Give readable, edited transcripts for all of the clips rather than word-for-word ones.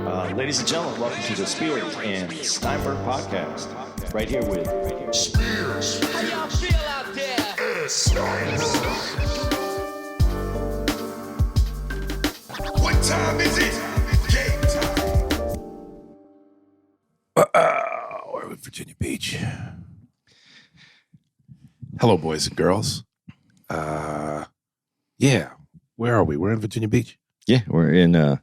Ladies and gentlemen, welcome to the Spears and Steinberg podcast. Right here with Spears. How y'all feel out there? What time is it? Game time. We're in Virginia Beach. Hello, boys and girls. Yeah. Where are we? We're in Virginia Beach. Yeah, we're in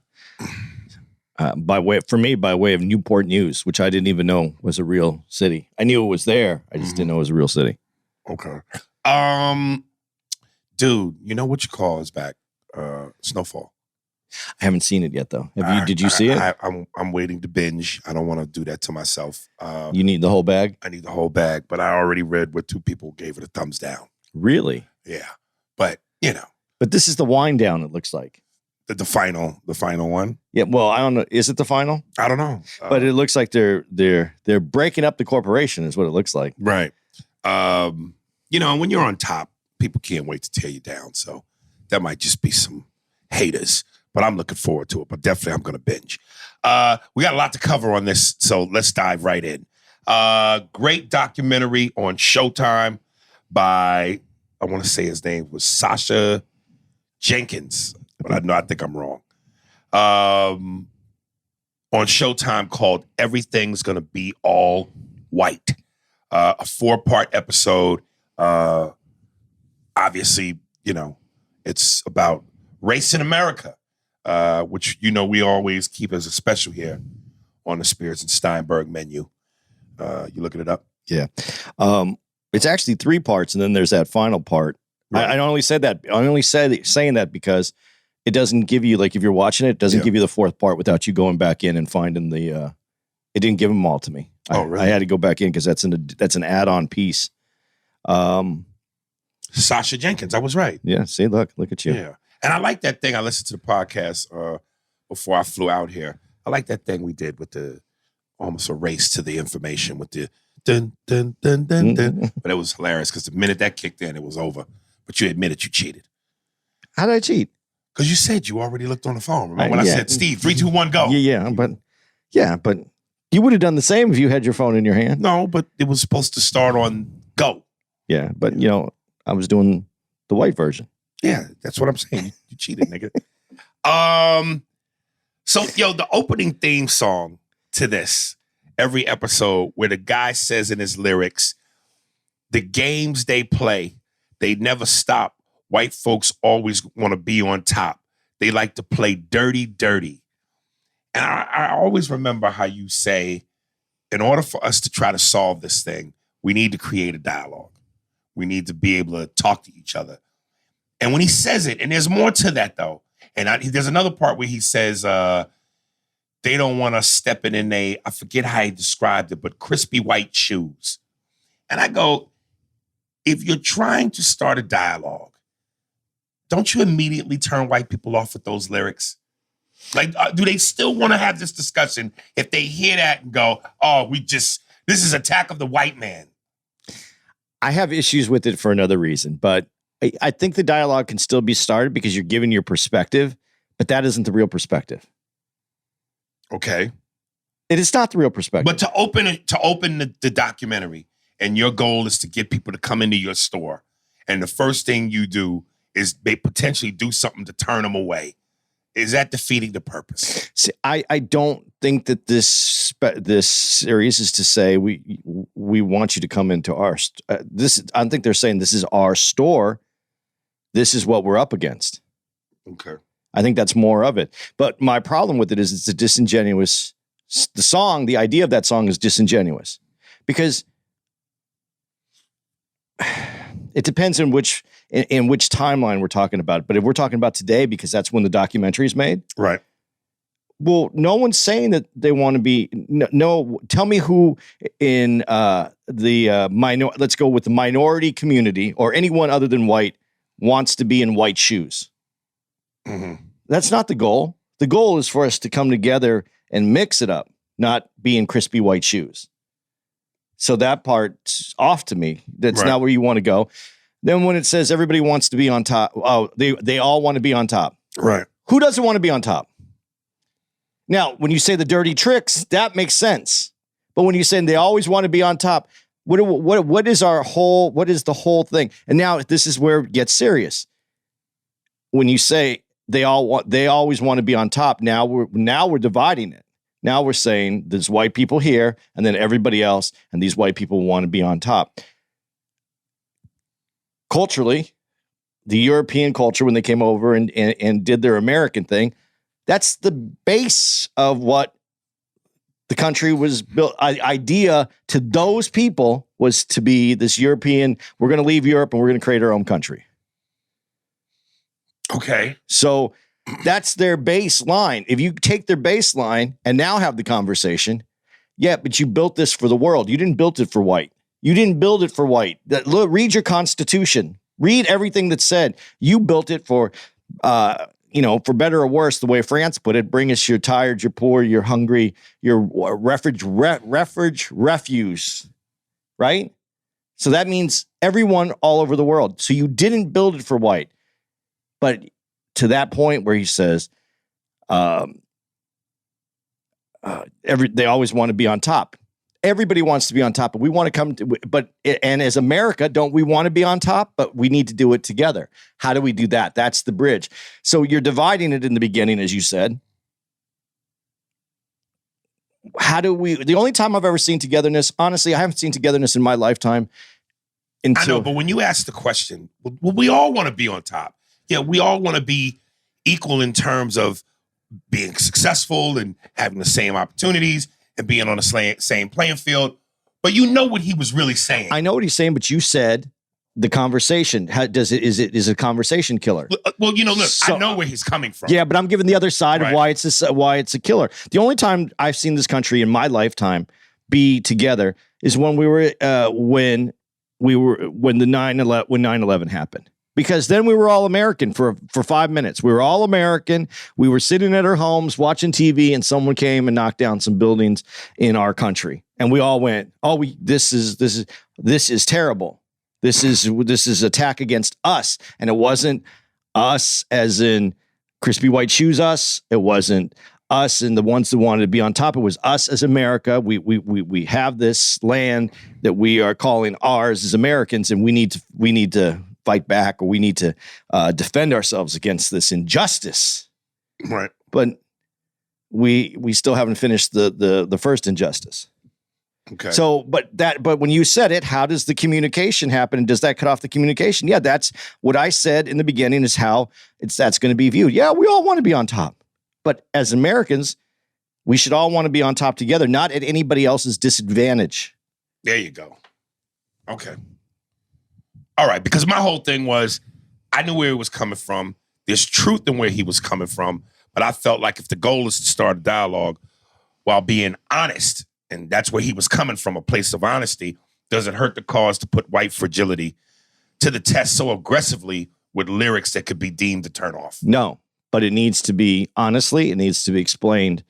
by way of Newport News, which I didn't even know was a real city. I knew it was there. I just didn't know it was a real city. Okay. Dude, you know what you call is back? Snowfall. I haven't seen it yet, though. Did you see it? I'm waiting to binge. I don't want to do that to myself. You need the whole bag? I need the whole bag, but I already read where two people gave it a thumbs down. Really? Yeah. But, you know. But this is the wind down, it looks like. The final one. Yeah, well, I don't know. Is it the final? I don't know. But it looks like they're breaking up the corporation is what it looks like. Right. You know, when you're on top, people can't wait to tear you down. So that might just be some haters. But I'm looking forward to it. But definitely I'm going to binge. We got a lot to cover on this, so let's dive right in. Great documentary on Showtime by, I want to say his name was Sasha Jenkins. But I think I'm wrong. On Showtime called Everything's Gonna Be All White. A 4-part episode. Obviously, you know, it's about race in America, which, you know, we always keep as a special here on the Spears and Steinberg menu. You looking it up? Yeah. It's actually 3 parts, and then there's that final part. Right. I only said that. I only saying that because it doesn't give you, like, if you're watching it doesn't give you the 4th part without you going back in and finding the. It didn't give them all to me. Oh, really? I had to go back in because that's an add-on piece. Sasha Jenkins, I was right. Yeah. See, look at you. Yeah, and I like that thing. I listened to the podcast before I flew out here. I like that thing we did with the almost a race to the information with the dun dun dun dun dun. But it was hilarious because the minute that kicked in, it was over. But you admitted you cheated. How did I cheat? Because you said you already looked on the phone. Remember when I said, Steve, 3, 2, 1, go? Yeah, but you would have done the same if you had your phone in your hand. No, but it was supposed to start on go. Yeah, but you know, I was doing the white version. Yeah, that's what I'm saying. You cheated, nigga. So, the opening theme song to this, every episode, where the guy says in his lyrics, the games they play, they never stop. White folks always want to be on top. They like to play dirty, dirty. And I always remember how you say, in order for us to try to solve this thing, we need to create a dialogue. We need to be able to talk to each other. And when he says it, and there's more to that, though. And there's another part where he says, they don't want us stepping in I forget how he described it, but crispy white shoes. And I go, if you're trying to start a dialogue, don't you immediately turn white people off with those lyrics? Like, do they still want to have this discussion if they hear that and go, oh, this is attack of the white man? I have issues with it for another reason, but I think the dialogue can still be started because you're giving your perspective, but that isn't the real perspective. Okay. It is not the real perspective. But to open the documentary, and your goal is to get people to come into your store, and the first thing you do is they potentially do something to turn them away. Is that defeating the purpose? See, I don't think that this series is to say we want you to come into our this. I think they're saying this is our store. This is what we're up against. Okay. I think that's more of it. But my problem with it is it's a disingenuous. The song, the idea of that song is disingenuous because it depends on which timeline we're talking about. But if we're talking about today, because that's when the documentary is made, right? Well, no one's saying that they want to be. No, tell me who in let's go with the minority community or anyone other than white wants to be in white shoes. Mm-hmm. That's not the goal. The goal is for us to come together and mix it up, not be in crispy white shoes. So that part's off to me. That's not where you want to go. Then when it says everybody wants to be on top, they all want to be on top. Right. Who doesn't want to be on top? Now, when you say the dirty tricks, that makes sense. But when you say they always want to be on top, what is the whole thing? And now this is where it gets serious. When you say they always want to be on top, now we're dividing it. Now we're saying there's white people here and then everybody else, and these white people want to be on top. Culturally, the European culture, when they came over and did their American thing, that's the base of what the country was built. Idea to those people was to be this European, we're going to leave Europe and we're going to create our own country. Okay. So that's their baseline. If you take their baseline and now have the conversation, yeah, but you built this for the world. You didn't build it for white. You didn't build it for white. Read your Constitution. Read everything that's said. You built it for, for better or worse, the way France put it, bring us you're tired, you're poor, you're hungry, you're refuse, right? So that means everyone all over the world. So you didn't build it for white. But to that point where he says, they always want to be on top. Everybody wants to be on top, but we want to come to, and as America, don't we want to be on top? But we need to do it together. How do we do that? That's the bridge. So you're dividing it in the beginning, as you said. The only time I've ever seen togetherness, honestly, I haven't seen togetherness in my lifetime. I know, but when you ask the question, well, we all want to be on top. Yeah, we all want to be equal in terms of being successful and having the same opportunities and being on the same playing field. But you know what he was really saying. I know what he's saying, but you said the conversation. Is it a conversation killer? Well, look, I know where he's coming from. Yeah, but I'm giving the other side of why it's a killer. The only time I've seen this country in my lifetime be together is when when 9/11 happened. Because then we were all American for 5 minutes. We were all American. We were sitting at our homes watching TV, and someone came and knocked down some buildings in our country, and we all went, "Oh, this is terrible. This is attack against us." And it wasn't us, as in crispy white shoes. Us. It wasn't us and the ones that wanted to be on top. It was us as America. We have this land that we are calling ours as Americans, and we need to fight back, or we need to defend ourselves against this injustice. Right. But we still haven't finished the first injustice. Okay. So, but when you said it, how does the communication happen? And does that cut off the communication? Yeah, that's what I said in the beginning is how that's going to be viewed. Yeah, we all want to be on top. But as Americans, we should all want to be on top together, not at anybody else's disadvantage. There you go. Okay. All right, because my whole thing was, I knew where he was coming from. There's truth in where he was coming from, but I felt like if the goal is to start a dialogue while being honest, and that's where he was coming from, a place of honesty, does it hurt the cause to put white fragility to the test so aggressively with lyrics that could be deemed to turn off? No, but it needs to be, honestly, it needs to be explained.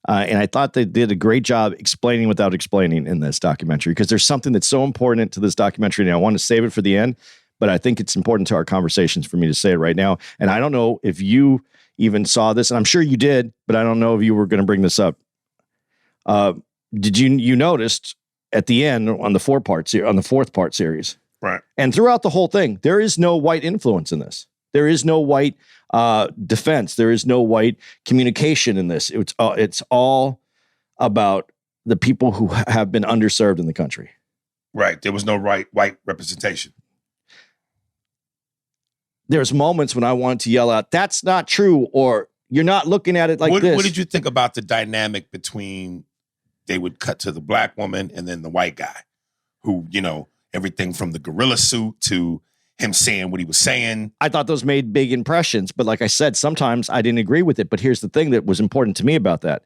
And I thought they did a great job explaining without explaining in this documentary, because there's something that's so important to this documentary. And I want to save it for the end, but I think it's important to our conversations for me to say it right now. And I don't know if you even saw this, and I'm sure you did, but I don't know if you were going to bring this up. Did you noticed at the end on the fourth part series, right? And throughout the whole thing, there is no white influence in this. There is no white defense. There is no white communication in this. It's all about the people who have been underserved in the country. Right. There was no white representation. There's moments when I wanted to yell out, "That's not true," or "You're not looking at it like this." What did you think about the dynamic between, they would cut to the black woman and then the white guy, who, everything from the gorilla suit to him saying what he was saying? I thought those made big impressions, but like I said, sometimes I didn't agree with it. But here's the thing that was important to me about that.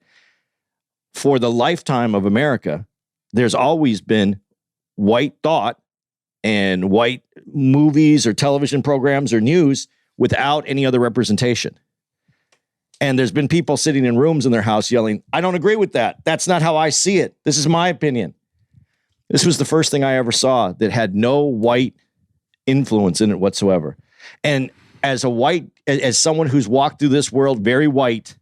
For the lifetime of America, there's always been white thought and white movies or television programs or news without any other representation. And there's been people sitting in rooms in their house yelling, "I don't agree with that. That's not how I see it. This is my opinion." This was the first thing I ever saw that had no white influence in it whatsoever. And as someone who's walked through this world very white,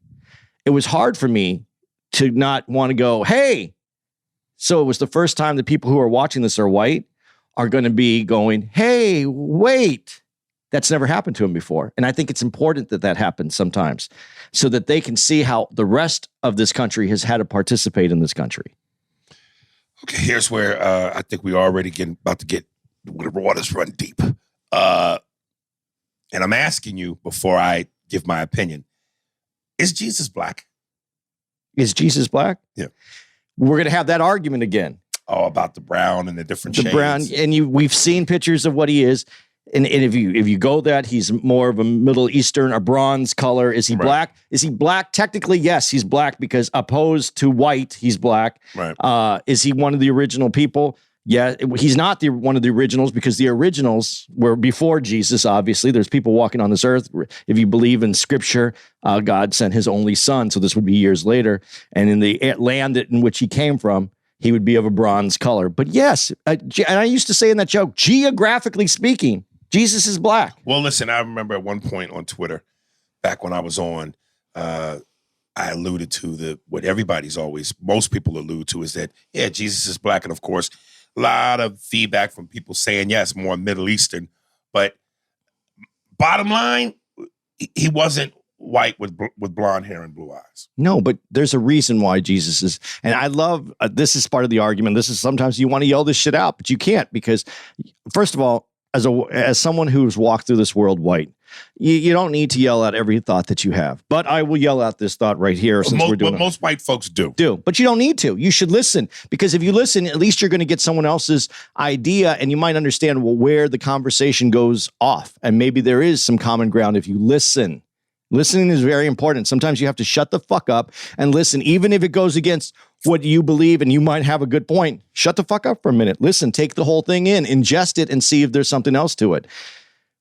it was hard for me to not want to go, hey. So it was the first time that people who are watching this are white are going to be going, hey, wait. That's never happened to them before. And I think it's important that that happens sometimes so that they can see how the rest of this country has had to participate in this country. Okay, here's where I think we already about to get the waters run deep. And I'm asking you before I give my opinion, is Jesus black? Is Jesus black? Yeah. We're going to have that argument again. Oh, about the brown and the different shades. The brown, and we've seen pictures of what he is. And if you go that, he's more of a Middle Eastern, a bronze color. Is he black? Is he black? Technically, yes, he's black because opposed to white, he's black. Right. Is he one of the original people? Yeah, he's not one of the originals because the originals were before Jesus, obviously. There's people walking on this earth. If you believe in scripture, God sent his only son, so this would be years later. And in the land in which he came from, he would be of a bronze color. But yes, and I used to say in that joke, geographically speaking, Jesus is black. Well, listen, I remember at one point on Twitter, back when I was on, I alluded to what most people allude to is that, yeah, Jesus is black. And of course, a lot of feedback from people saying, yes, more Middle Eastern. But bottom line, he wasn't white with blonde hair and blue eyes. No, but there's a reason why Jesus is. And I love, this is part of the argument. This is sometimes you want to yell this shit out, but you can't because, first of all, as someone who's walked through this world white, you don't need to yell out every thought that you have. But I will yell out this thought right here since we're doing it. Most white folks do. But you don't need to. You should listen because if you listen, at least you're going to get someone else's idea and you might understand where the conversation goes off. And maybe there is some common ground if you listen. Listening is very important. Sometimes you have to shut the fuck up and listen, even if it goes against what you believe and you might have a good point. Shut the fuck up for a minute. Listen, take the whole thing in, ingest it, and see if there's something else to it.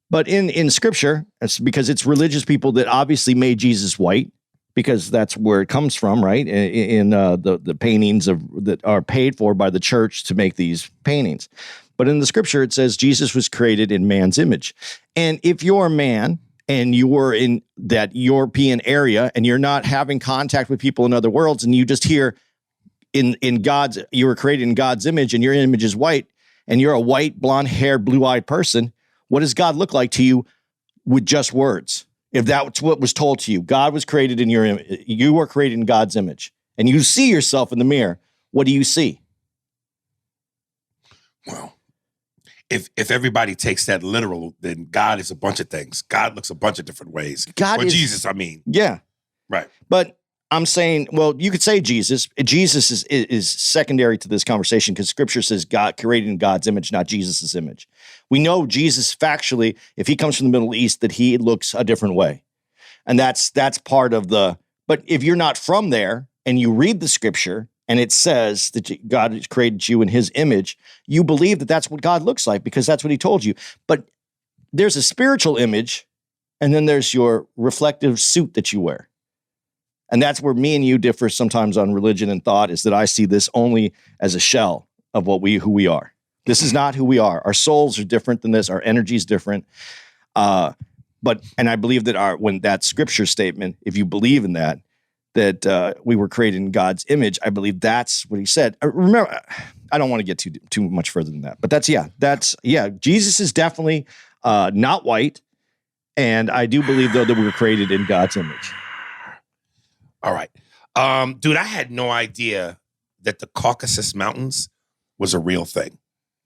But in scripture, it's because it's religious people that obviously made Jesus white because that's where it comes from, right? In the paintings that are paid for by the church to make these paintings. But in the scripture, it says Jesus was created in man's image. And if you're a man, and you were in that European area and you're not having contact with people in other worlds and you just hear you were created in God's image and your image is white and you're a white, blonde haired, blue eyed person, what does God look like to you with just words? If that's what was told to you, God was created in you were created in God's image and you see yourself in the mirror, what do you see? Well, if everybody takes that literal, then God is a bunch of things. God looks a bunch of different ways. Jesus, I mean. Yeah. Right. But I'm saying, well, you could say Jesus. Jesus is secondary to this conversation because scripture says God created in God's image, not Jesus's image. We know Jesus factually, if he comes from the Middle East, that he looks a different way. And that's part of but if you're not from there and you read the scripture, and it says that God has created you in his image, you believe that that's what God looks like because that's what he told you. But there's a spiritual image, and then there's your reflective suit that you wear. And that's where me and you differ sometimes on religion and thought is that I see this only as a shell of who we are. This is not who we are. Our souls are different than this. Our energy is different. And I believe that when that scripture statement, if you believe in that we were created in God's image. I believe that's what he said. Remember, I don't want to get too much further than that, but Jesus is definitely not white. And I do believe though that we were created in God's image. All right. Dude, I had no idea that the Caucasus Mountains was a real thing.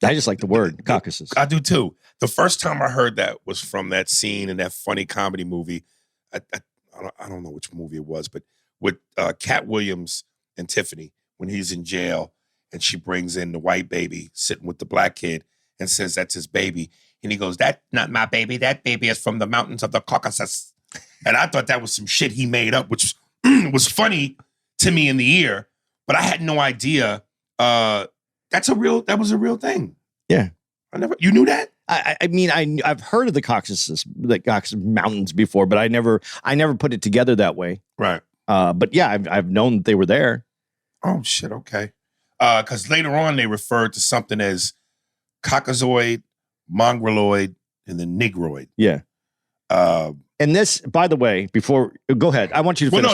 I just like the word Caucasus. I do too. The first time I heard that was from that scene in that funny comedy movie. I don't know which movie it was, but with Cat Williams and Tiffany when he's in jail and she brings in the white baby sitting with the black kid and says that's his baby. And he goes, "That's not my baby. That baby is from the mountains of the Caucasus." And I thought that was some shit he made up, which was funny to me in the ear, but I had no idea that was a real thing. Yeah. You knew that? I mean, I've heard of the Caucasus Mountains before, but I never put it together that way. Right. But yeah, I've known that they were there. Oh shit. Okay. Because later on they referred to something as Caucasoid, Mongoloid, and then Negroid. Yeah. And this, by the way, before go ahead, I want you to finish.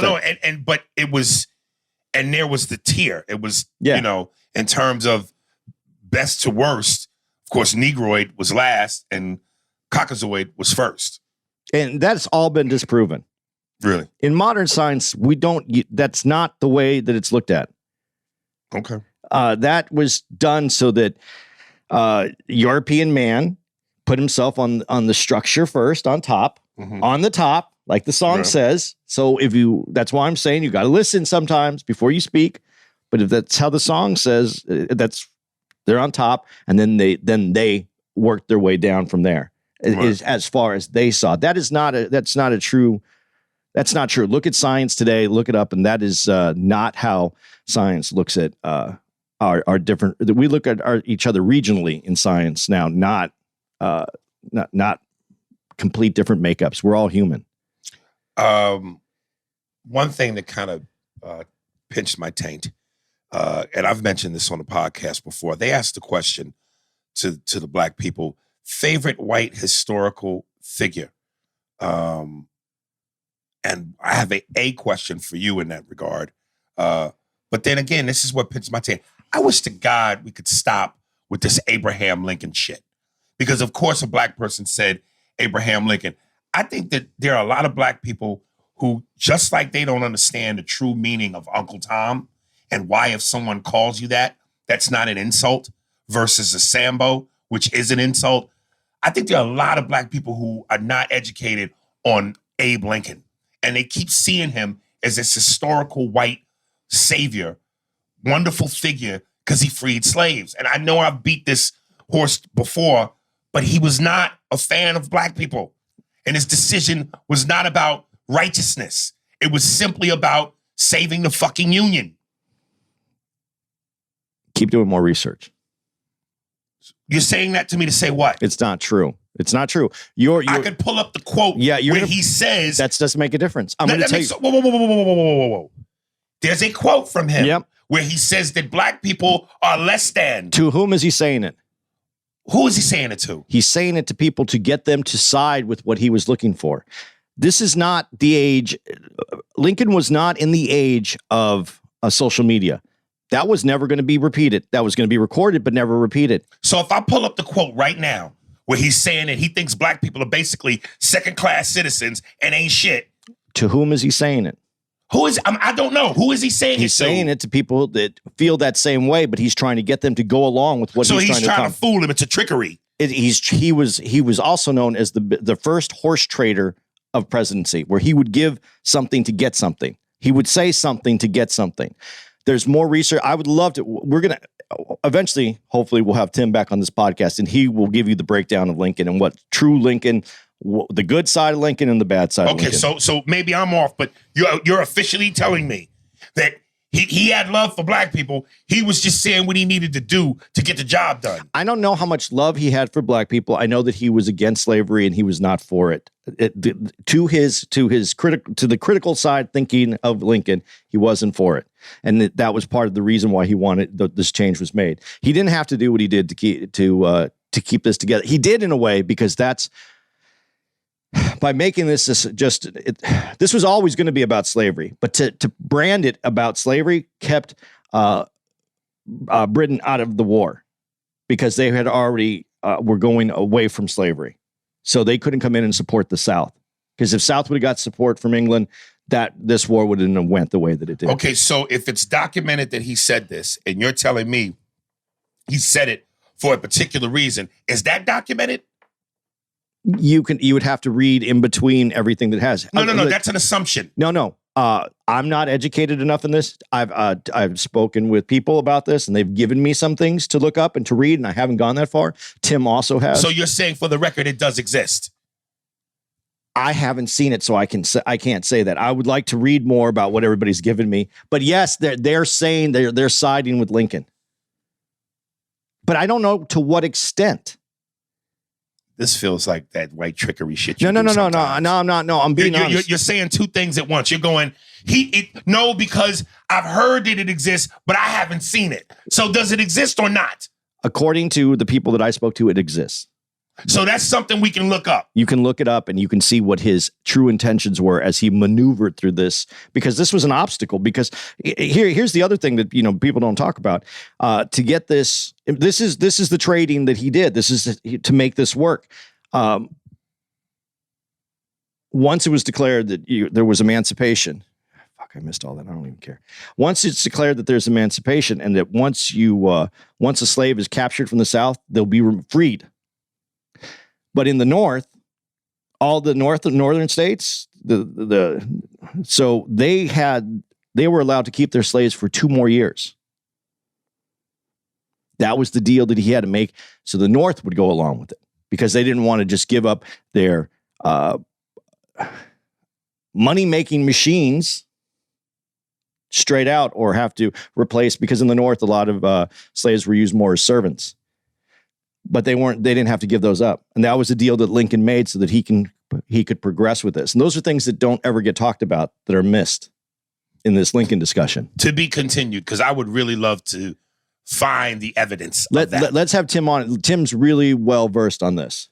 But it was, and there was the tier. It was, Yeah. you know, in terms of best to worst. Of course, Negroid was last, and Caucasoid was first. And that's all been disproven. Really? In modern science, we don't. That's not the way that it's looked at. Okay. That was done so that European man put himself on the structure first, on top, on the top, like the song says. So that's why I'm saying you got to listen sometimes before you speak. But if that's how the song says, they're on top, and then they work their way down from there. Is as far as they saw. That's not true. Look at science today. Look it up, and that is not how science looks at our different. We look at each other regionally in science now, not complete different makeups. We're all human. One thing that kind of pinched my taint, and I've mentioned this on the podcast before. They asked the question to the black people, favorite white historical figure. And I have a question for you in that regard. But then again, this is what pinched my taint. I wish to God we could stop with this Abraham Lincoln shit. Because of course a black person said Abraham Lincoln. I think that there are a lot of black people who, just like they don't understand the true meaning of Uncle Tom and why if someone calls you that, that's not an insult versus a Sambo, which is an insult. I think there are a lot of black people who are not educated on Abe Lincoln. And they keep seeing him as this historical white savior, wonderful figure, because he freed slaves. And I know I've beat this horse before, but he was not a fan of black people. And his decision was not about righteousness. It was simply about saving the fucking Union. Keep doing more research. You're saying that to me to say what? It's not true. It's not true. I could pull up the quote where he says... That doesn't make a difference. I'm going to tell you... Whoa. There's a quote from him where he says that black people are less than. To whom is he saying it? Who is he saying it to? He's saying it to people to get them to side with what he was looking for. This is not the age. Lincoln was not in the age of social media. That was never going to be repeated. That was going to be recorded, but never repeated. So if I pull up the quote right now, where he's saying that he thinks black people are basically second-class citizens and ain't shit. To whom is he saying it? Who is, I don't know. Who is he saying he's saying it to people that feel that same way, but he's trying to get them to go along with what he's trying to So he's trying to fool him. It's a trickery. He was also known as the first horse trader of presidency, where he would give something to get something. He would say something to get something. There's more research. I would love to. We're going to eventually, hopefully, we'll have Tim back on this podcast, and he will give you the breakdown of Lincoln and what true Lincoln, the good side of Lincoln and the bad side of Lincoln. Okay, so maybe I'm off, but you're officially telling me that he had love for black people. He was just saying what he needed to do to get the job done. I don't know how much love he had for black people. I know that he was against slavery and he was not for it. To the critical side thinking of Lincoln, he wasn't for it, and that was part of the reason why he wanted this change was made. He didn't have to do what he did to keep this together. He did in a way because that's. By making this was always going to be about slavery, but to brand it about slavery kept Britain out of the war because they had already were going away from slavery, so they couldn't come in and support the South. Because if South would have got support from England, that this war wouldn't have went the way that it did. Okay, so if it's documented that he said this, and you're telling me he said it for a particular reason, is that documented? You would have to read in between everything that has. No. That's an assumption. No. I'm not educated enough in this. I've spoken with people about this, and they've given me some things to look up and to read, and I haven't gone that far. Tim also has. So you're saying, for the record, it does exist? I haven't seen it, so I can't say that. I would like to read more about what everybody's given me. But yes, they're saying they're siding with Lincoln. But I don't know to what extent. This feels like that white trickery shit. No, I'm not. No, I'm being honest. You're saying two things at once. You're going, no, because I've heard that it exists, but I haven't seen it. So does it exist or not? According to the people that I spoke to, it exists. So that's something we can look up. You can look it up and you can see what his true intentions were as he maneuvered through this, because this was an obstacle. Because here's the other thing that, people don't talk about. To get this is the trading that he did. This is to make this work. Once it was declared that there was emancipation. Fuck, I missed all that. I don't even care. Once it's declared that there's emancipation, and that once a slave is captured from the South, they'll be freed. But in the North, all the northern states, so they were allowed to keep their slaves for 2 more years. That was the deal that he had to make. So the North would go along with it, because they didn't want to just give up their money-making machines straight out, or have to replace, because in the North, a lot of slaves were used more as servants. But they didn't have to give those up. And that was the deal that Lincoln made so that he could progress with this. And those are things that don't ever get talked about, that are missed in this Lincoln discussion. To be continued, because I would really love to find the evidence of that. Let's have Tim on. Tim's really well versed on this.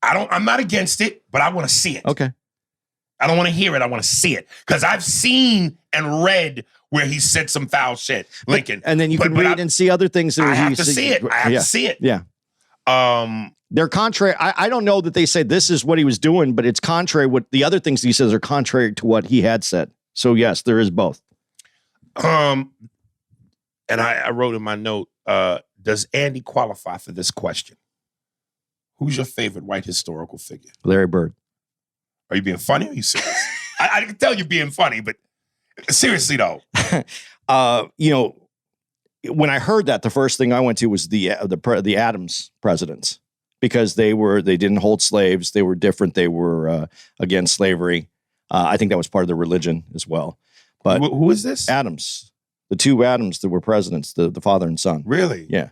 I'm not against it, but I want to see it. Okay. I don't want to hear it. I want to see it. Because I've seen and read where he said some foul shit, Lincoln. And then you can read and see other things. I have to see it. I have to see it. Yeah. They're contrary. I don't know that they say this is what he was doing, but it's contrary. What the other things he says are contrary to what he had said. So yes, there is both. And I wrote in my note, does Andy qualify for this question? Who's your favorite white historical figure? Larry Bird. Are you being funny or are you serious? I can tell you're being funny, but seriously though. When I heard that, the first thing I went to was the Adams presidents, because they didn't hold slaves. They were different. They were against slavery. I think that was part of their religion as well. But who is this? Adams, the 2 Adams that were presidents, the father and son. Really? Yeah.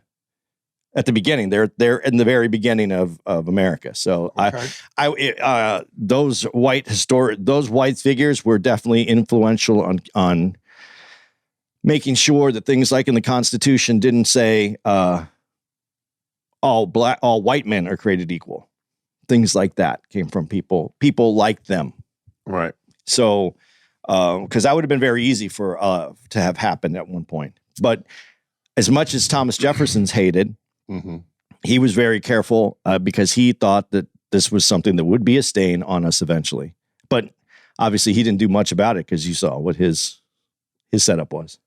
At the beginning, they're in the very beginning of America. So okay. Those white figures were definitely influential on making sure that things like in the Constitution didn't say all white men are created equal. Things like that came from people like them. Right. So, because that would have been very easy to have happened at one point. But as much as Thomas Jefferson's hated, mm-hmm. he was very careful because he thought that this was something that would be a stain on us eventually. But obviously, he didn't do much about it, because you saw what his setup was.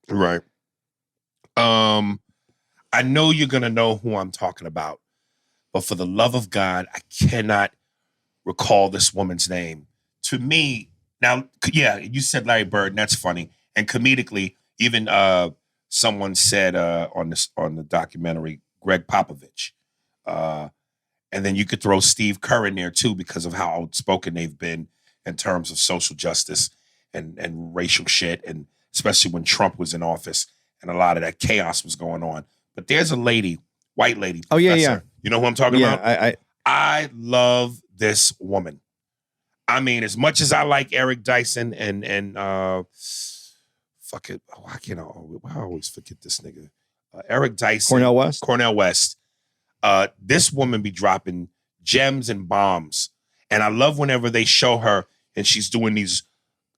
Right. I know you're going to know who I'm talking about, but for the love of God, I cannot recall this woman's name. To me, now, yeah, you said Larry Bird, and that's funny. And comedically, even someone said on the documentary, Greg Popovich. And then you could throw Steve Kerr in there too, because of how outspoken they've been in terms of social justice and racial shit, and especially when Trump was in office and a lot of that chaos was going on. But there's a lady, white lady. Oh, professor. yeah. You know who I'm talking about? I love this woman. I mean, as much as I like Eric Dyson and fuck it, I always forget this nigga. Eric Dyson. Cornel West. This woman be dropping gems and bombs. And I love whenever they show her and she's doing these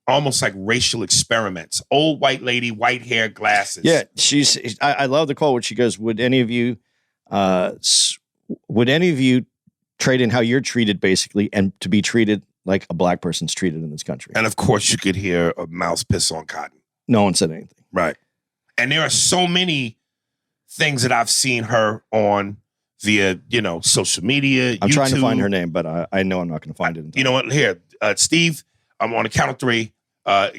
almost like racial experiments. Old white lady, white hair, glasses. Yeah, I love the quote when she goes, would any of you trade in how you're treated, basically, and to be treated like a black person's treated in this country? And of course, you could hear a mouse piss on cotton. No one said anything. Right. And there are so many things that I've seen her on via, social media, I'm YouTube. trying to find her name, but I know I'm not going to find it. You know what? Here, Steve, I'm on the count of 3.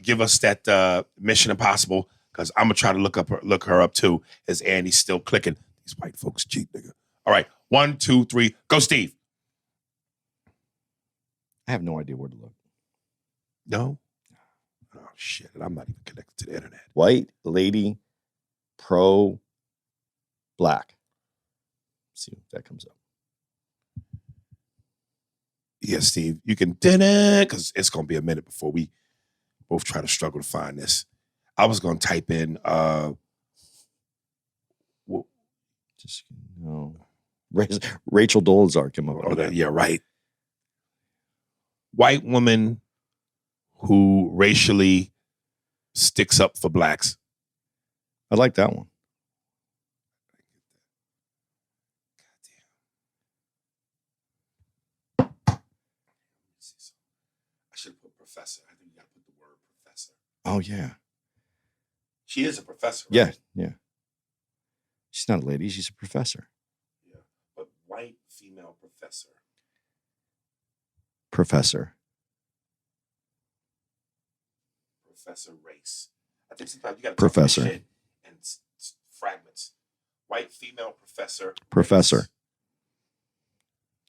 Give us that Mission Impossible, because I'm going to try to look her up too, as Andy's still clicking. These white folks cheat, nigga. All right. 1, 2, 3. Go, Steve. I have no idea where to look. No? Oh, shit. I'm not even connected to the internet. White lady, pro, black. See if that comes up. Yeah, Steve, you can, because it's going to be a minute before we both try to struggle to find this. I was going to type in, just no. Rachel Dolezal came up Oh, with that. yeah, right. White woman who racially sticks up for blacks. I like that one. I should have put professor. I think you got to put the word professor. Oh, yeah. She is a professor. Right? Yeah, yeah. She's not a lady. She's a professor. Yeah. But white female professor. Professor. Professor race. I think sometimes you got to Professor. shit and fragments. White female professor. Professor. Race.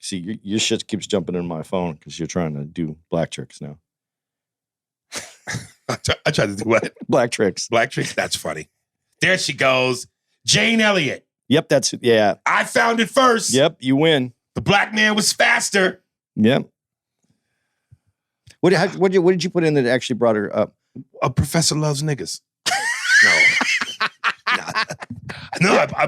See, your shit keeps jumping in my phone because you're trying to do black tricks now. I tried to do what? Black tricks. Black tricks? That's funny. There she goes. Jane Elliott. Yep, yeah. I found it first. Yep, you win. The black man was faster. Yep. What did you put in that actually brought her up? A professor loves niggas. No, I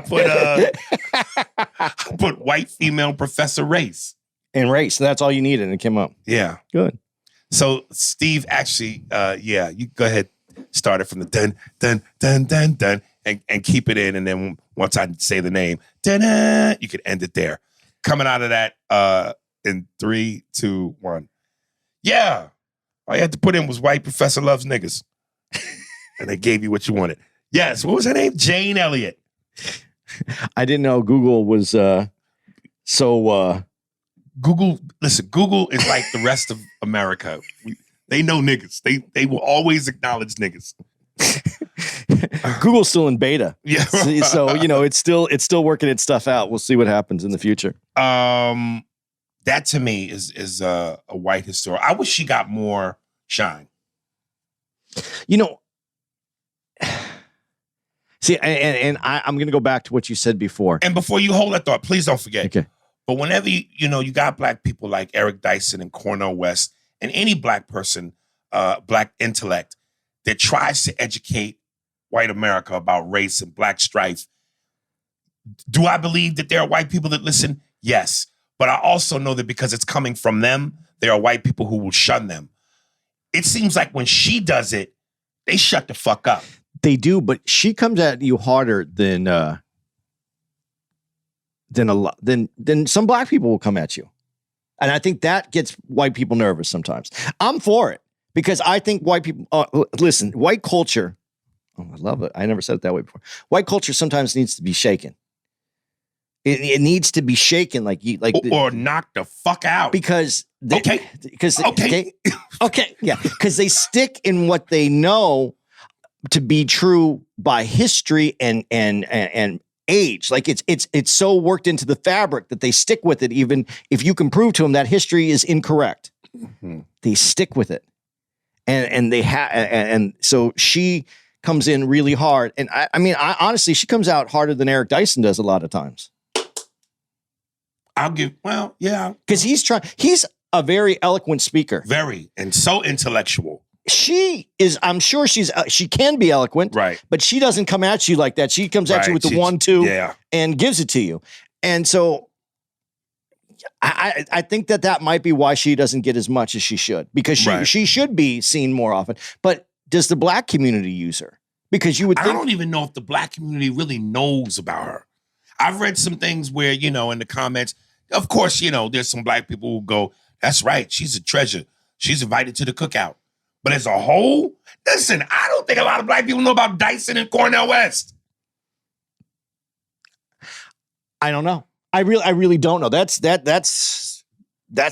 put white female professor race. And race. That's all you needed, and it came up. Yeah. Good. So Steve actually, you go ahead, start it from the dun, dun, dun, dun, dun, and keep it in. And then once I say the name, dun, you could end it there. Coming out of that in 3, 2, 1. Yeah. All you had to put in was white professor loves niggas. And they gave you what you wanted. Yes. What was her name? Jane Elliott. I didn't know Google was Google is like the rest of America. They know niggas. They will always acknowledge niggas. Google's still in beta. Yeah. So, it's still working its stuff out. We'll see what happens in the future. That to me is a white historian. I wish she got more shine. See, and I'm going to go back to what you said before. And before you hold that thought, please don't forget. Okay. But whenever you got black people like Eric Dyson and Cornel West and any black person, black intellect that tries to educate white America about race and black strife, do I believe that there are white people that listen? Yes. But I also know that because it's coming from them, there are white people who will shun them. It seems like when she does it, they shut the fuck up. They do, but she comes at you harder than some black people will come at you. And I think that gets white people nervous sometimes. I'm for it because I think white people, listen, white culture, I love it. I never said it that way before. White culture sometimes needs to be shaken. It needs to be shaken or knocked the fuck out. Because okay, yeah, because they stick in what they know to be true by history and age. Like it's so worked into the fabric that they stick with it, even if you can prove to them that history is incorrect. Mm-hmm. They stick with it, and so she comes in really hard. And I mean, honestly, she comes out harder than Eric Dyson does a lot of times. Yeah, because he's a very eloquent speaker, very, and so intellectual. She is, I'm sure she can be eloquent, right? But she doesn't come at you like that. She comes at you with the 1-2 and gives it to you. And so I think that might be why she doesn't get as much as she should, because she should be seen more often. But does the black community use her? Because you would think, I don't even know if the black community really knows about her. I've read some things where, in the comments, of course, there's some black people who go, that's right, she's a treasure. She's invited to the cookout. But as a whole, listen, I don't think a lot of black people know about Dyson and Cornel West. I don't know. I really don't know. That's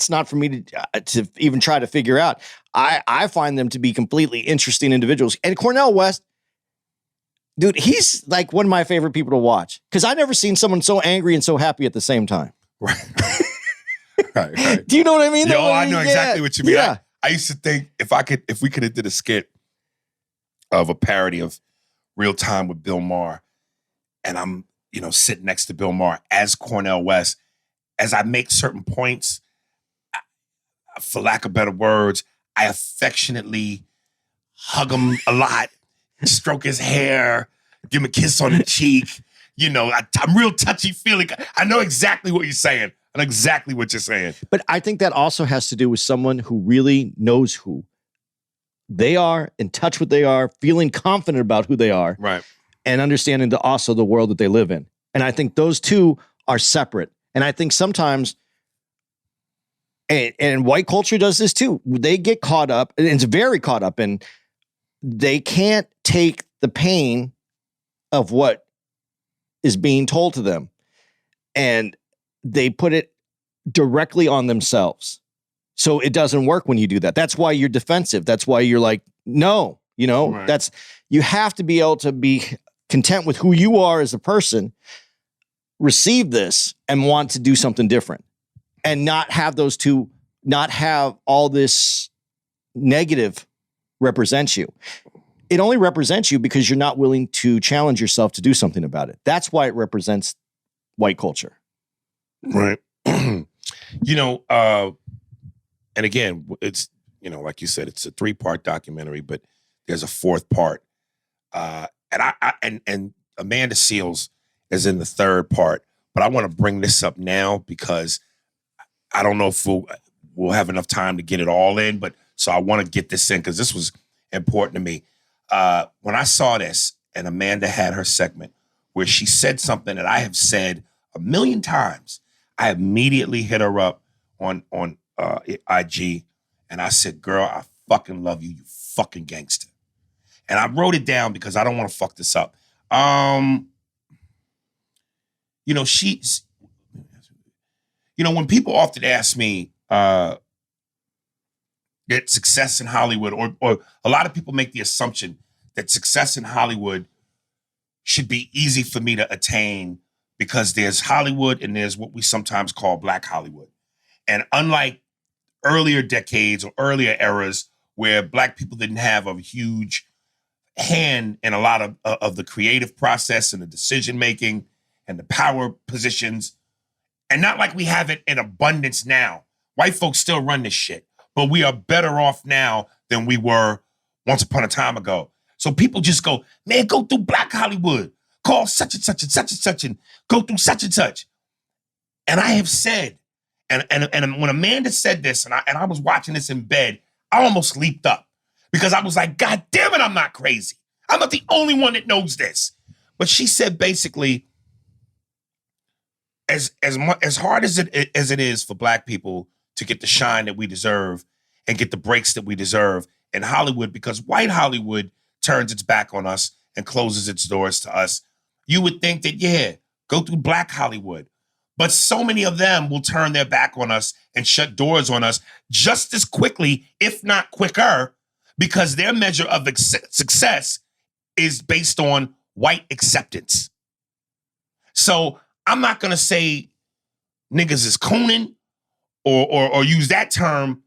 not for me to even try to figure out. I find them to be completely interesting individuals. And Cornel West, dude, he's like one of my favorite people to watch because I've never seen someone so angry and so happy at the same time. Right. Right. Do you know what I mean? Yo, I know exactly what you mean. Yeah. I used to think if we could have did a skit of a parody of Real Time with Bill Maher, and I'm, sitting next to Bill Maher as Cornel West, as I make certain points, for lack of better words, I affectionately hug him a lot, stroke his hair, give him a kiss on the cheek, I'm real touchy-feely. I know exactly what you're saying. I know exactly what you're saying. But I think that also has to do with someone who really knows who they are, in touch with they are, feeling confident about who they are, Right. and understanding also the world that they live in. And I think those two are separate. And I think sometimes, and white culture does this too, they get caught up, and it's very caught up, and they can't take the pain of what is being told to them, and they put it directly on themselves. So it doesn't work when you do that. That's why you're defensive. That's why you're like, no, Right. You have to be able to be content with who you are as a person, receive this, and want to do something different, and not have those two, not have all this negative represent you. It only represents you because you're not willing to challenge yourself to do something about it. That's why it represents white culture. Right. And again, it's, like you said, it's a 3-part documentary, but there's a 4th part. And Amanda Seales is in the 3rd part, but I want to bring this up now because I don't know if we'll have enough time to get it all in, but so I want to get this in because this was important to me. When I saw this and Amanda had her segment where she said something that I have said a million times, I immediately hit her up on IG, and I said, "Girl, I fucking love you, you fucking gangster." And I wrote it down because I don't want to fuck this up. She's, when people often ask me that success in Hollywood, or a lot of people make the assumption that success in Hollywood should be easy for me to attain because there's Hollywood and there's what we sometimes call Black Hollywood. And unlike earlier decades or earlier eras where Black people didn't have a huge hand in a lot of the creative process and the decision-making and the power positions, and not like we have it in abundance now. White folks still run this shit, but we are better off now than we were once upon a time ago. So people just go, man, go through Black Hollywood, call such and such and such and such and go through such and such. And I have said, and when Amanda said this, and I was watching this in bed, I almost leaped up because I was like, God damn it, I'm not crazy. I'm not the only one that knows this. But she said basically, as hard as it is for Black people to get the shine that we deserve and get the breaks that we deserve in Hollywood, because white Hollywood turns its back on us and closes its doors to us, you would think that, yeah, go through Black Hollywood. But so many of them will turn their back on us and shut doors on us just as quickly, if not quicker, because their measure of success is based on white acceptance. So I'm not going to say niggas is cooning or use that term,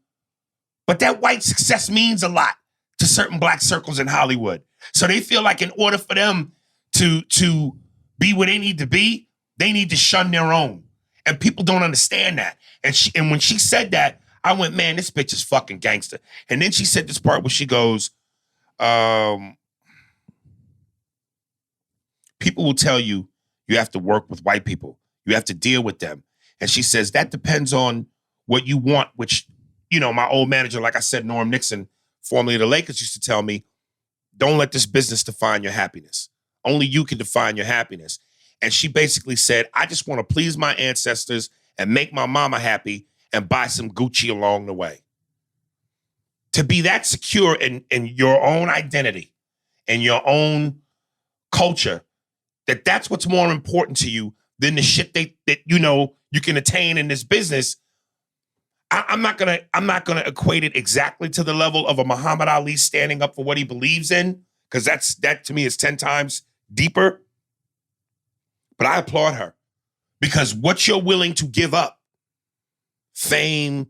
but that white success means a lot to certain Black circles in Hollywood. So they feel like in order for them to be where they need to be, they need to shun their own. And people don't understand that. And when she said that, I went, man, this bitch is fucking gangster. And then she said this part where she goes, people will tell you have to work with white people. You have to deal with them. And she says, that depends on what you want, which, my old manager, like I said, Norm Nixon, formerly of the Lakers, used to tell me, don't let this business define your happiness. Only you can define your happiness. And she basically said, I just want to please my ancestors and make my mama happy and buy some Gucci along the way. To be that secure in your own identity and your own culture, that's what's more important to you than the shit that you can attain in this business. I'm not gonna equate it exactly to the level of a Muhammad Ali standing up for what he believes in, because that to me is 10 times deeper. But I applaud her, because what you're willing to give up, fame,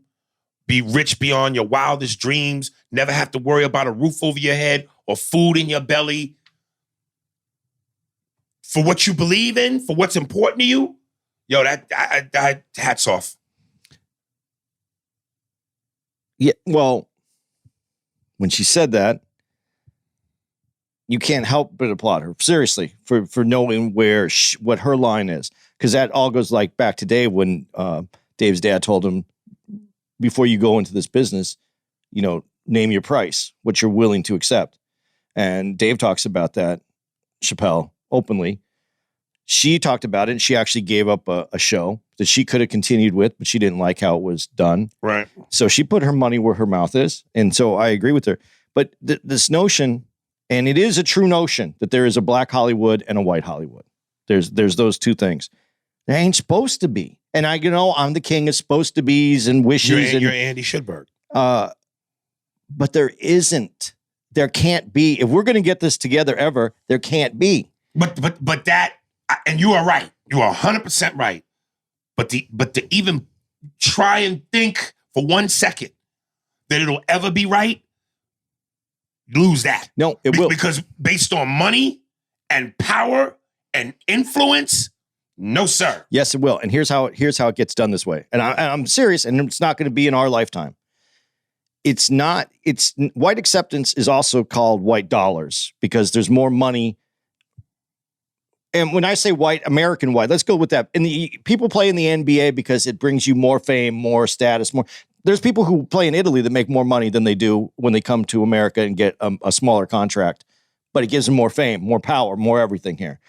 be rich beyond your wildest dreams, never have to worry about a roof over your head or food in your belly, for what you believe in, for what's important to you, yo, that hats off. Yeah, well, when she said that, you can't help but applaud her, seriously, for knowing what her line is. Because that all goes like back to Dave when Dave's dad told him, before you go into this business, name your price, what you're willing to accept. And Dave talks about that, Chappelle, openly. She talked about it, and she actually gave up a show that she could have continued with, but she didn't like how it was done. Right. So she put her money where her mouth is. And so I agree with her. But this notion, and it is a true notion, that there is a black Hollywood and a white Hollywood. There's those two things. There ain't supposed to be. And I'm the king of supposed to be's and wishes. You're Andy Schidberg. But there isn't. There can't be. If we're going to get this together ever, there can't be. But that, and you are right. You are 100% right. But to even try and think for 1 second that it'll ever be right, lose that. No, it will. Because based on money and power and influence, no, sir. Yes, it will. And here's how it gets done this way. And I'm serious, and it's not going to be in our lifetime. It's white acceptance is also called white dollars because there's more money. And when I say white, American white, let's go with that. People play in the NBA because it brings you more fame, more status, more. There's people who play in Italy that make more money than they do when they come to America and get a smaller contract, but it gives them more fame, more power, more everything here.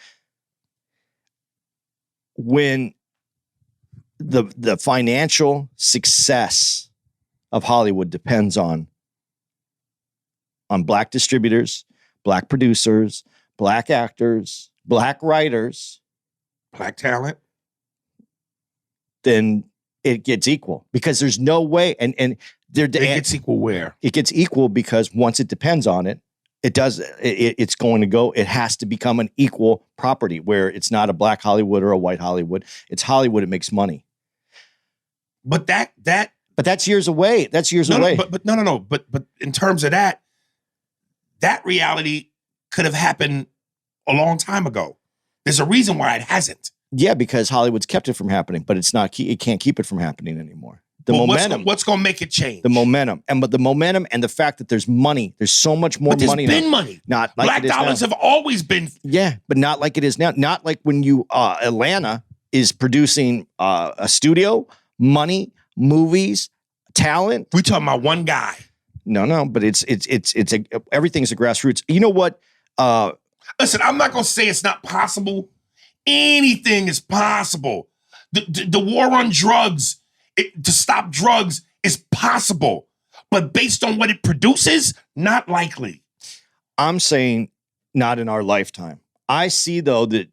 When the financial success of Hollywood depends on black distributors, black producers, black actors, black writers, black talent, then it gets equal because there's no way. And it gets equal where? It gets equal because once it depends on it, it's going to go, it has to become an equal property where it's not a black Hollywood or a white Hollywood. It's Hollywood. It makes money. But that's years away. That's years away. No. But in terms of that reality could have happened a long time ago. There's a reason why it hasn't. Yeah, because Hollywood's kept it from happening, but it can't keep it from happening anymore. Momentum. What's going to make it change? The momentum. But the momentum and the fact that there's money. There's so much more money. There's been money. Not like black it is dollars now. have always been. Yeah, but not like it is now. Not like when Atlanta is producing a studio, money, movies, talent. We talking about one guy. No, but it's everything's a grassroots. You know what? Listen, I'm not going to say it's not possible. Anything is possible. The war on drugs, to stop drugs is possible. But based on what it produces, not likely. I'm saying not in our lifetime. I see, though, that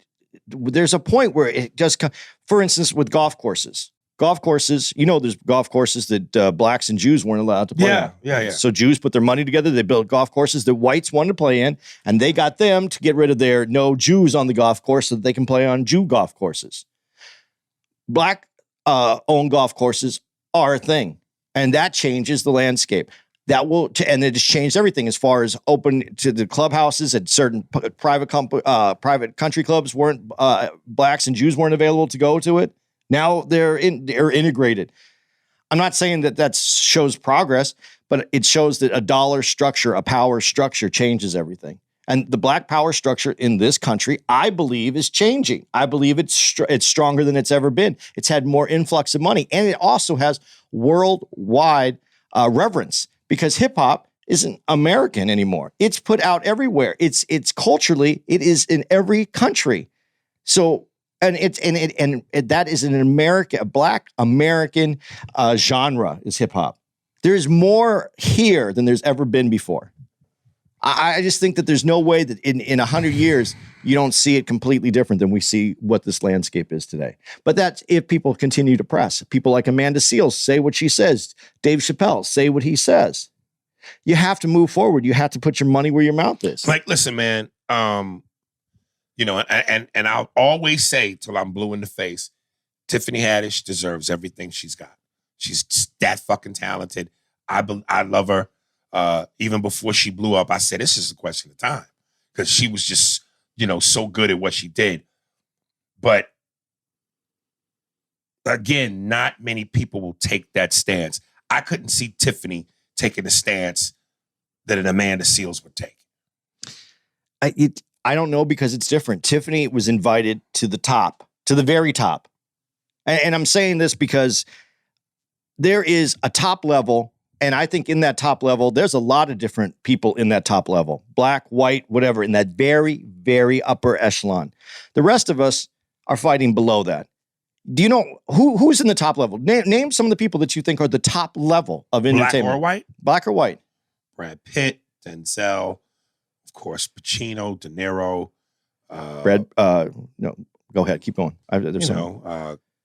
there's a point where it just comes. For instance, with golf courses. Golf courses, there's golf courses that blacks and Jews weren't allowed to play on. Yeah. So Jews put their money together. They built golf courses that whites wanted to play in, and they got them to get rid of their no Jews on the golf course so that they can play on Jew golf courses. Black owned golf courses are a thing, and that changes the landscape. And it has changed everything as far as open to the clubhouses at certain private country clubs weren't blacks and Jews weren't available to go to it. Now they're integrated. I'm not saying that shows progress, but it shows that a dollar structure, a power structure changes everything. And the black power structure in this country, I believe, is changing. I believe it's stronger than it's ever been. It's had more influx of money. And it also has worldwide reverence because hip hop isn't American anymore. It's put out everywhere. It's culturally, it is in every country. So, and that is a black American genre is hip hop. There's more here than there's ever been before. I just think that there's no way that in 100 years, you don't see it completely different than we see what this landscape is today. But that's if people continue to press. People like Amanda Seales say what she says. Dave Chappelle say what he says. You have to move forward. You have to put your money where your mouth is. Like, listen, man, and I'll always say till I'm blue in the face, Tiffany Haddish deserves everything she's got. She's that fucking talented. I love her. Even before she blew up, I said, it's just a question of time because she was just, so good at what she did. But again, not many people will take that stance. I couldn't see Tiffany taking the stance that an Amanda Seales would take. I don't know because it's different. Tiffany was invited to the top, to the very top. And I'm saying this because there is a top level, and I think in that top level, there's a lot of different people in that top level. Black, white, whatever, in that very, very upper echelon. The rest of us are fighting below that. Do you know who's in the top level? Name some of the people that you think are the top level of entertainment. Black or white? Black or white? Brad Pitt, Denzel, of course, Pacino, De Niro. No, go ahead. Keep going.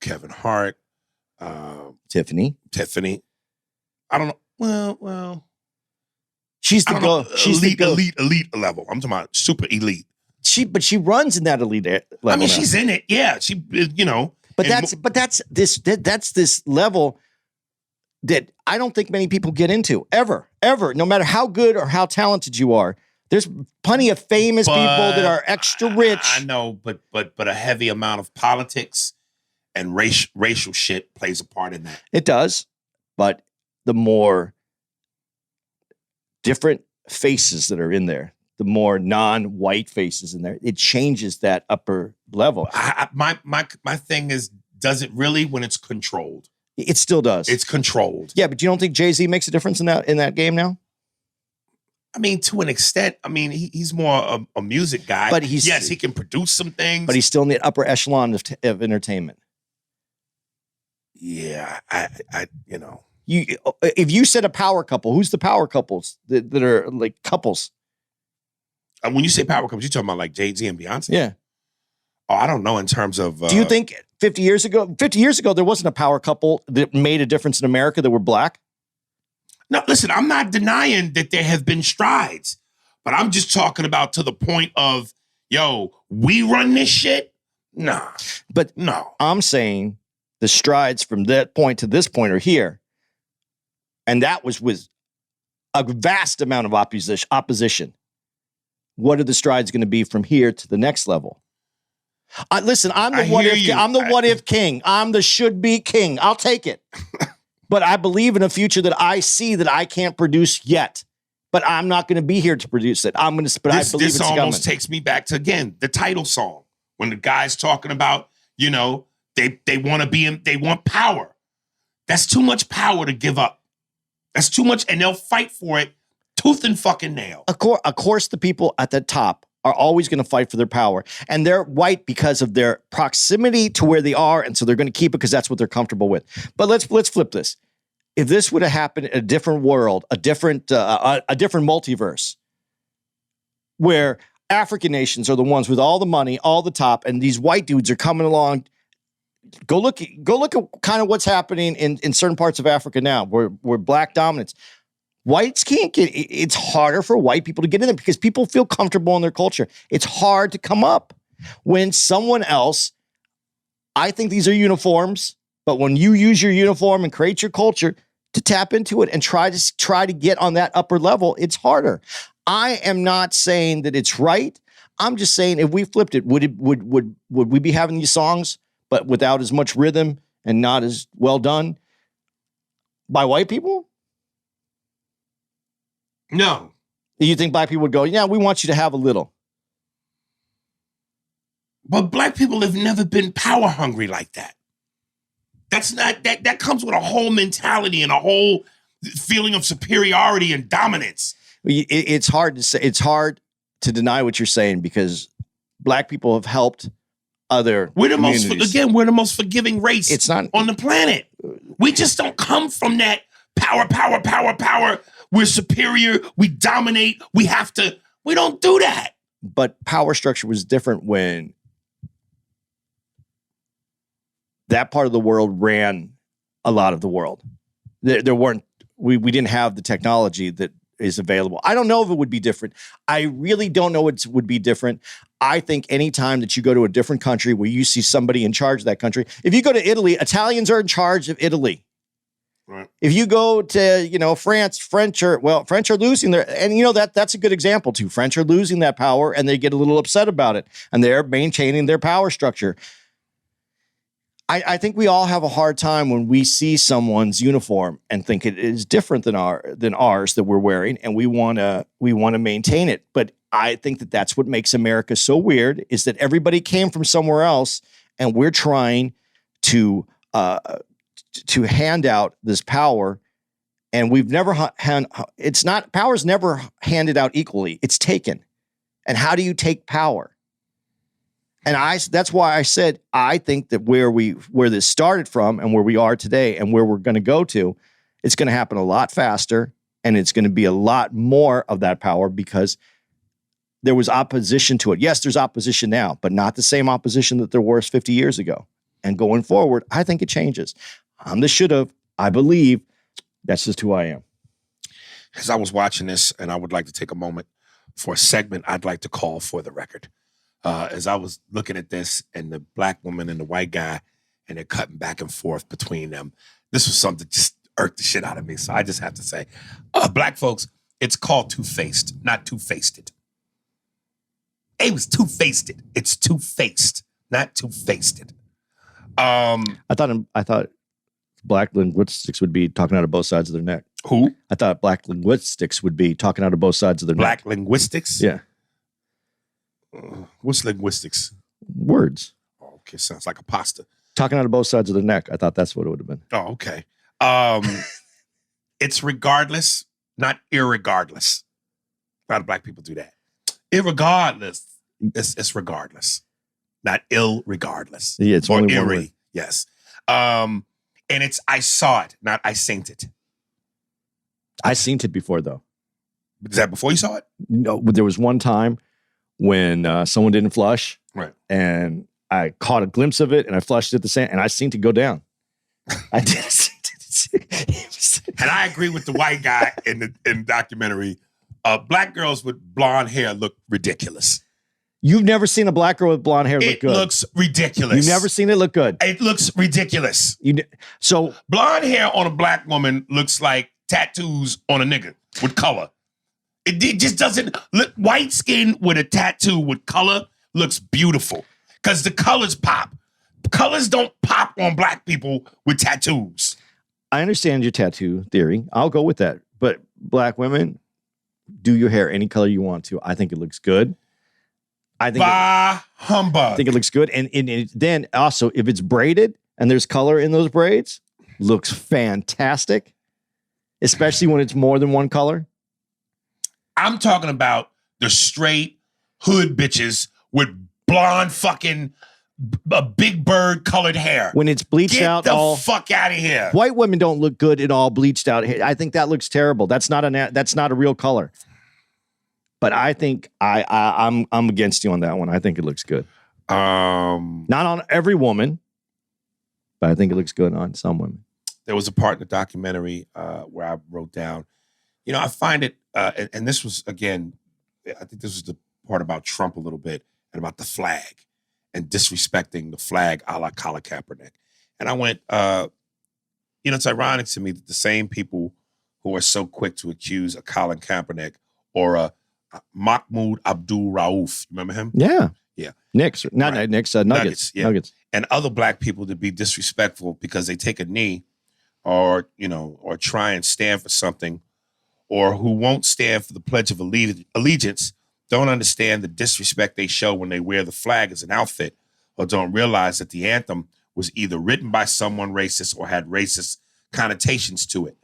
Kevin Hart. Tiffany. I don't know. Well. She's the she's elite level. I'm talking about super elite. But she runs in that elite level. I mean, she's in it. Yeah, she. But that's this level that I don't think many people get into ever. No matter how good or how talented you are, there's plenty of famous people that are extra rich. I know, but a heavy amount of politics and racial shit plays a part in that. It does, but the more different faces that are in there, the more non-white faces in there, it changes that upper level. My thing is, does it really when it's controlled? It still does. It's controlled. Yeah, but you don't think Jay-Z makes a difference in that game now? I mean, to an extent. I mean, he's more a music guy. But he can produce some things. But he's still in the upper echelon of entertainment. Yeah, if you said a power couple, who's the power couples that are like couples? When you say power couples, you're talking about like Jay-Z and Beyonce? Yeah. Oh, I don't know in terms of... Do you think 50 years ago, there wasn't a power couple that made a difference in America that were black? No, listen, I'm not denying that there have been strides, but I'm just talking about to the point of, we run this shit? Nah. But no. I'm saying the strides from that point to this point are here. And that was with a vast amount of opposition. What are the strides going to be from here to the next level? Listen, I'm the what if king. I'm the should be king. I'll take it. But I believe in a future that I see that I can't produce yet. But I'm not going to be here to produce it. I believe it's coming. This almost takes me back to, again, the title song. When the guy's talking about, they want they want power. That's too much power to give up. That's too much, and they'll fight for it tooth and fucking nail. Of course, the people at the top are always going to fight for their power. And they're white because of their proximity to where they are, and so they're going to keep it because that's what they're comfortable with. But let's flip this. If this would have happened in a different world, a different multiverse, where African nations are the ones with all the money, all the top, and these white dudes are coming along. Go look at kind of what's happening in certain parts of Africa now, where black dominance. Whites can't get. It's harder for white people to get in there because people feel comfortable in their culture. It's hard to come up when someone else. I think these are uniforms, but when you use your uniform and create your culture to tap into it and try to get on that upper level, it's harder. I am not saying that it's right. I'm just saying if we flipped it, would we be having these songs, but without as much rhythm and not as well done by white people? No. You think black people would go, yeah, we want you to have a little. But black people have never been power hungry like that. That's not, that comes with a whole mentality and a whole feeling of superiority and dominance. It's hard to say. It's hard to deny what you're saying because black people have helped other communities. We're the most forgiving race on the planet. We just don't come from that power. We're superior. We dominate. We don't do that. But power structure was different when that part of the world ran a lot of the world. There weren't, we didn't have the technology that is available. I don't know if it would be different. I really don't know it would be different. I think anytime that you go to a different country where you see somebody in charge of that country, if you go to Italy, Italians are in charge of Italy. Right. If you go to, France, French are losing their, and that's a good example too. French are losing that power and they get a little upset about it and they're maintaining their power structure. I think we all have a hard time when we see someone's uniform and think it is different than ours that we're wearing, and we want to maintain it. But I think that that's what makes America so weird, is that everybody came from somewhere else, and we're trying to hand out this power, and we've never power's never handed out equally. It's taken. And how do you take power? And that's why I said I think that where this started from and where we are today and where we're going to go to, it's going to happen a lot faster, and it's going to be a lot more of that power because there was opposition to it. Yes, there's opposition now, but not the same opposition that there was 50 years ago. And going forward, I think it changes. I'm the should have. I believe that's just who I am. As I was watching this, and I would like to take a moment for a segment I'd like to call For the Record. As I was looking at this and the black woman and the white guy, and they're cutting back and forth between them, this was something that just irked the shit out of me. So I just have to say, black folks, it's called two-faced, not two-faced. It was two-faced. It's two-faced, not two-faced. I thought black linguistics would be talking out of both sides of their neck. Who? I thought black linguistics would be talking out of both sides of their black neck. Black linguistics? Yeah. What's linguistics? Words. Oh, okay, sounds like a pasta. Talking out of both sides of the neck. I thought that's what it would have been. Oh, okay. It's regardless, not irregardless. A lot of black people do that. Irregardless. It's regardless, not irregardless. Yeah, it's or only eerie. one word. Yes. And it's I saw it, not I synced it. I seen it before, though. Is that before you saw it? No, but there was one time when someone didn't flush, right? And I caught a glimpse of it, and I flushed it the same, and I seen it go down. I did see it. And I agree with the white guy in the documentary. Black girls with blonde hair look ridiculous. You've never seen a black girl with blonde hair look good. It looks ridiculous. You've never seen it look good. It looks ridiculous. So blonde hair on a black woman looks like tattoos on a nigga with color. It just doesn't look. White skin with a tattoo with color looks beautiful because the colors pop. Colors don't pop on black people with tattoos. I understand your tattoo theory. I'll go with that. But black women, do your hair any color you want to. I think it looks good. Humbug. I think it looks good. And then also, if it's braided and there's color in those braids, looks fantastic. Especially when it's more than one color. I'm talking about the straight hood bitches with blonde fucking big bird colored hair. When it's bleached out, get the fuck out of here. White women don't look good at all bleached out hair. I think that looks terrible. That's not a real color. But I think I'm against you on that one. I think it looks good. Not on every woman, but I think it looks good on some women. There was a part in the documentary where I wrote down, I find it, and this was, again, I think this was the part about Trump a little bit and about the flag and disrespecting the flag a la Colin Kaepernick. And I went, it's ironic to me that the same people who are so quick to accuse a Colin Kaepernick or a Mahmoud Abdul Rauf, remember him? Yeah. Yeah. Knicks, Nuggets. Yeah. Nuggets. And other black people to be disrespectful because they take a knee or try and stand for something, or who won't stand for the Pledge of Allegiance, don't understand the disrespect they show when they wear the flag as an outfit, or don't realize that the anthem was either written by someone racist or had racist connotations to it.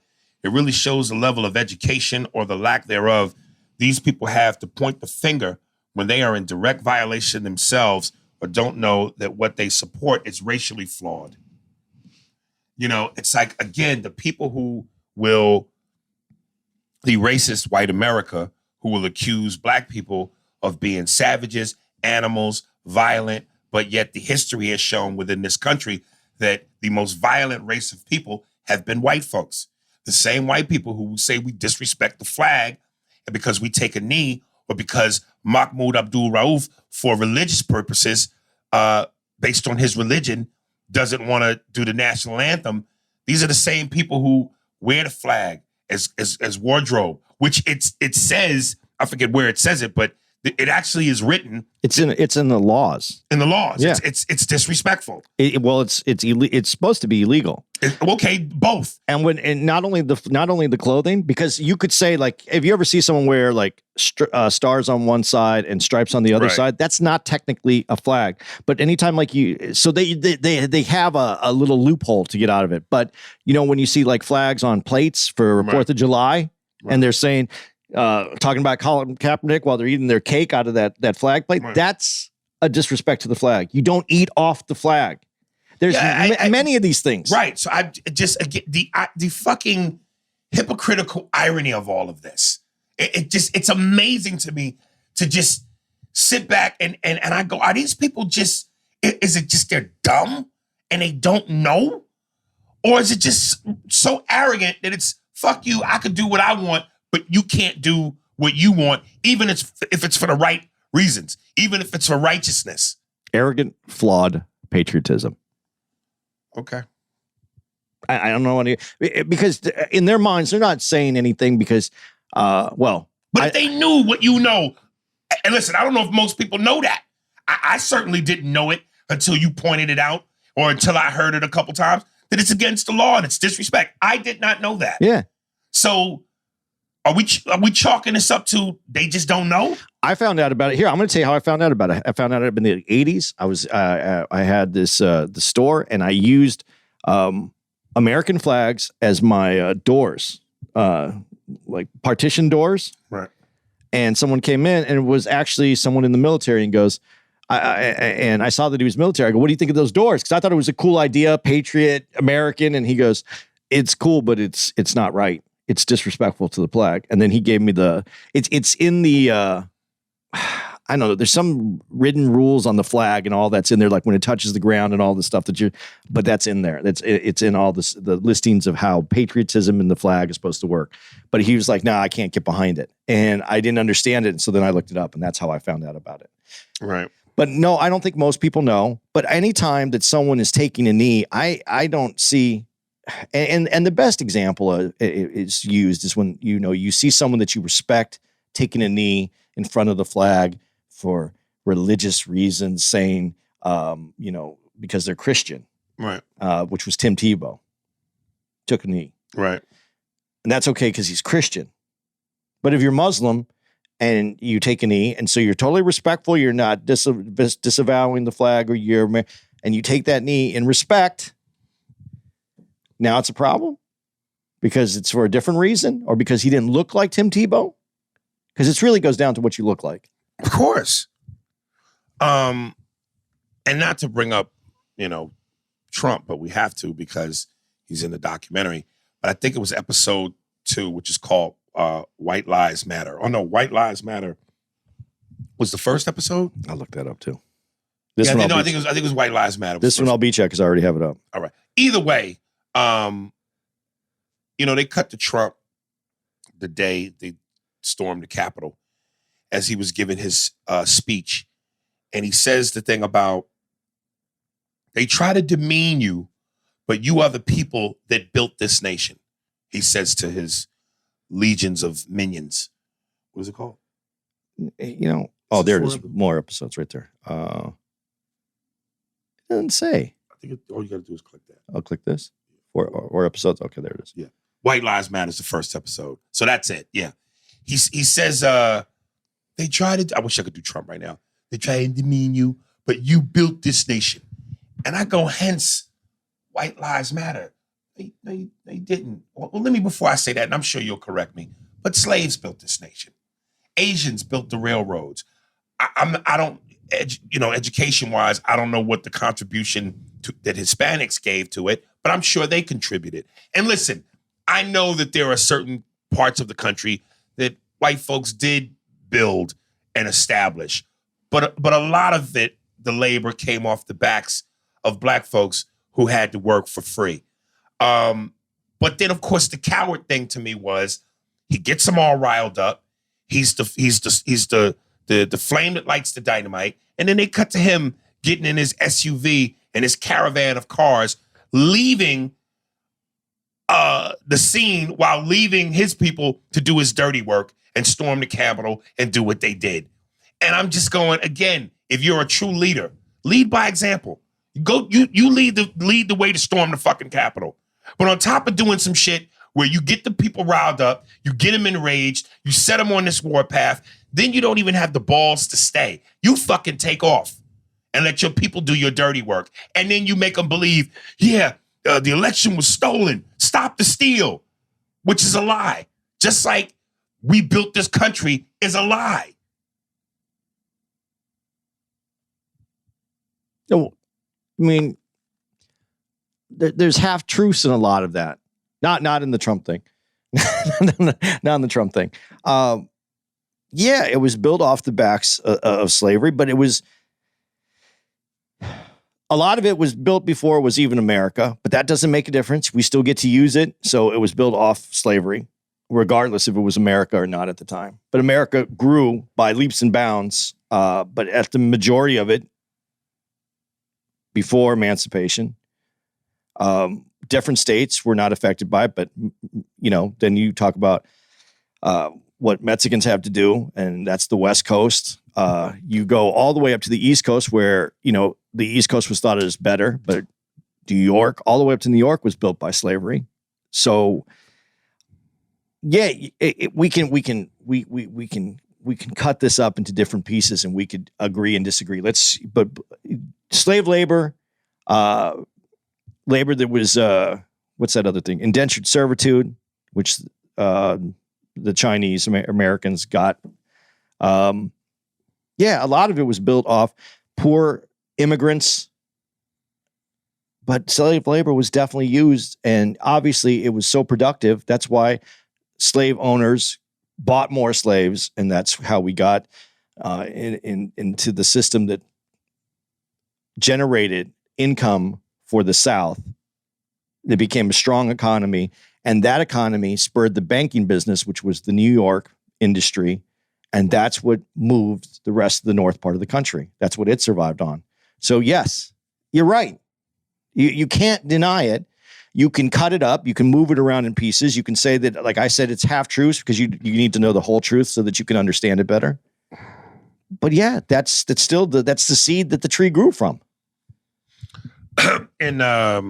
It really shows the level of education or the lack thereof these people have to point the finger when they are in direct violation themselves or don't know that what they support is racially flawed. It's like, again, the people who will, the racist white America, who will accuse black people of being savages, animals, violent, but yet the history has shown within this country that the most violent race of people have been white folks. The same white people who say we disrespect the flag because we take a knee, or because Mahmoud Abdul Rauf, for religious purposes, based on his religion, doesn't want to do the national anthem. These are the same people who wear the flag as wardrobe, which it says, I forget where it says it, but It actually is written. It's in the laws. In the laws. Yeah. It's disrespectful. It's supposed to be illegal. Okay, both. And not only the clothing, because you could say, like, if you ever see someone wear like stars on one side and stripes on the other side, that's not technically a flag. But anytime so they have a little loophole to get out of it. But when you see like flags on plates for 4th of July, and they're saying talking about Colin Kaepernick while they're eating their cake out of that flag plate, that's a disrespect to the flag. You don't eat off the flag. There's many of these things. Right. So I just, again, the fucking hypocritical irony of all of this. It's amazing to me to just sit back and I go, are these people is it just they're dumb and they don't know? Or is it just so arrogant that it's, fuck you, I could do what I want, but you can't do what you want, even if it's for the right reasons, even if it's for righteousness. Arrogant, flawed patriotism. Okay. I don't know because in their minds, they're not saying anything because, But if they knew what you know, and listen, I don't know if most people know that. I certainly didn't know it until you pointed it out or until I heard it a couple times, that it's against the law and it's disrespect. I did not know that. Yeah. So are we chalking this up to they just don't know? I found out about it. Here, I'm going to tell you how I found out about it. I found out in the 80s. I had this the store, and I used American flags as my doors, like partition doors. Right. And someone came in, and it was actually someone in the military, and goes, and I saw that he was military. I go, what do you think of those doors? Because I thought it was a cool idea, patriot, American. And he goes, it's cool, but it's not right. It's disrespectful to the flag. And then he gave me it's in the, I don't know, there's some written rules on the flag and all that's in there, like when it touches the ground and all the stuff but that's in there. It's in all the listings of how patriotism in the flag is supposed to work. But he was like, nah, I can't get behind it. And I didn't understand it. And so then I looked it up, and that's how I found out about it. Right. But no, I don't think most people know. But anytime that someone is taking a knee, I don't see. And the best example is used is when you see someone that you respect taking a knee in front of the flag for religious reasons, saying because they're Christian, right? Which was Tim Tebow, took a knee, right? And that's okay because he's Christian. But if you're Muslim and you take a knee, and so you're totally respectful, you're not disavowing the flag, and you take that knee in respect. Now it's a problem because it's for a different reason, or because he didn't look like Tim Tebow. Because it really goes down to what you look like. Of course. And not to bring up, Trump, but we have to because he's in the documentary. But I think it was episode 2, which is called White Lives Matter. Oh no, White Lives Matter was the first episode. I'll look that up too. I think it was White Lives Matter. This one I'll beat you because I already have it up. All right. Either way, they cut to Trump the day they stormed the Capitol as he was giving his speech. And he says the thing about, they try to demean you, but you are the people that built this nation. He says to his legions of minions. What is it called? There it is. More episodes right there. It doesn't say. I think all you got to do is click that. I'll click this. Or episodes. Okay, there it is. Yeah. White Lives Matter is the first episode. So that's it. Yeah. He says, they try to, I wish I could do Trump right now. They try to demean you, but you built this nation. And I go, hence, White Lives Matter. They didn't. Well, let me, before I say that, and I'm sure you'll correct me, but slaves built this nation. Asians built the railroads. I don't, education-wise, I don't know what the contribution that Hispanics gave to it, but I'm sure they contributed. And listen, I know that there are certain parts of the country that white folks did build and establish, but a lot of it, the labor came off the backs of black folks who had to work for free. But then, of course, the coward thing to me was he gets them all riled up. He's the flame that lights the dynamite, and then they cut to him getting in his SUV and his caravan of cars, leaving the scene while leaving his people to do his dirty work and storm the Capitol and do what they did. And I'm just going, again, if you're a true leader, lead by example. You lead the way to storm the fucking Capitol. But on top of doing some shit where you get the people riled up, you get them enraged, you set them on this war path, then you don't even have the balls to stay. You fucking take off and let your people do your dirty work. And then you make them believe, the election was stolen. Stop the steal, which is a lie. Just like we built this country is a lie. No, I mean, there's half truths in a lot of that. Not in the Trump thing. Not in the Trump thing. Yeah, it was built off the backs of slavery, but it was a lot of it was built before it was even America, but that doesn't make a difference. We still get to use it. So it was built off slavery, regardless if it was America or not at the time. But America grew by leaps and bounds. But at the majority of it, before emancipation, different states were not affected by it. But, then you talk about what Mexicans have to do, and that's the West Coast. You go all the way up to the East Coast where, the East Coast was thought as better, but New York, all the way up to New York was built by slavery. So yeah, we can cut this up into different pieces and we could agree and disagree. But slave labor, labor that was, what's that other thing? Indentured servitude, which, the Chinese Americans got. A lot of it was built off poor immigrants, but slave labor was definitely used, and obviously it was so productive. That's why slave owners bought more slaves, and that's how we got into the system that generated income for the South. It became a strong economy, and that economy spurred the banking business, which was the New York industry, and that's what moved the rest of the north part of the country. That's what it survived on. So yes, you're right. You can't deny it. You can cut it up. You can move it around in pieces. You can say that, like I said, it's half truths because you need to know the whole truth so that you can understand it better. But yeah, that's still the seed that the tree grew from. And I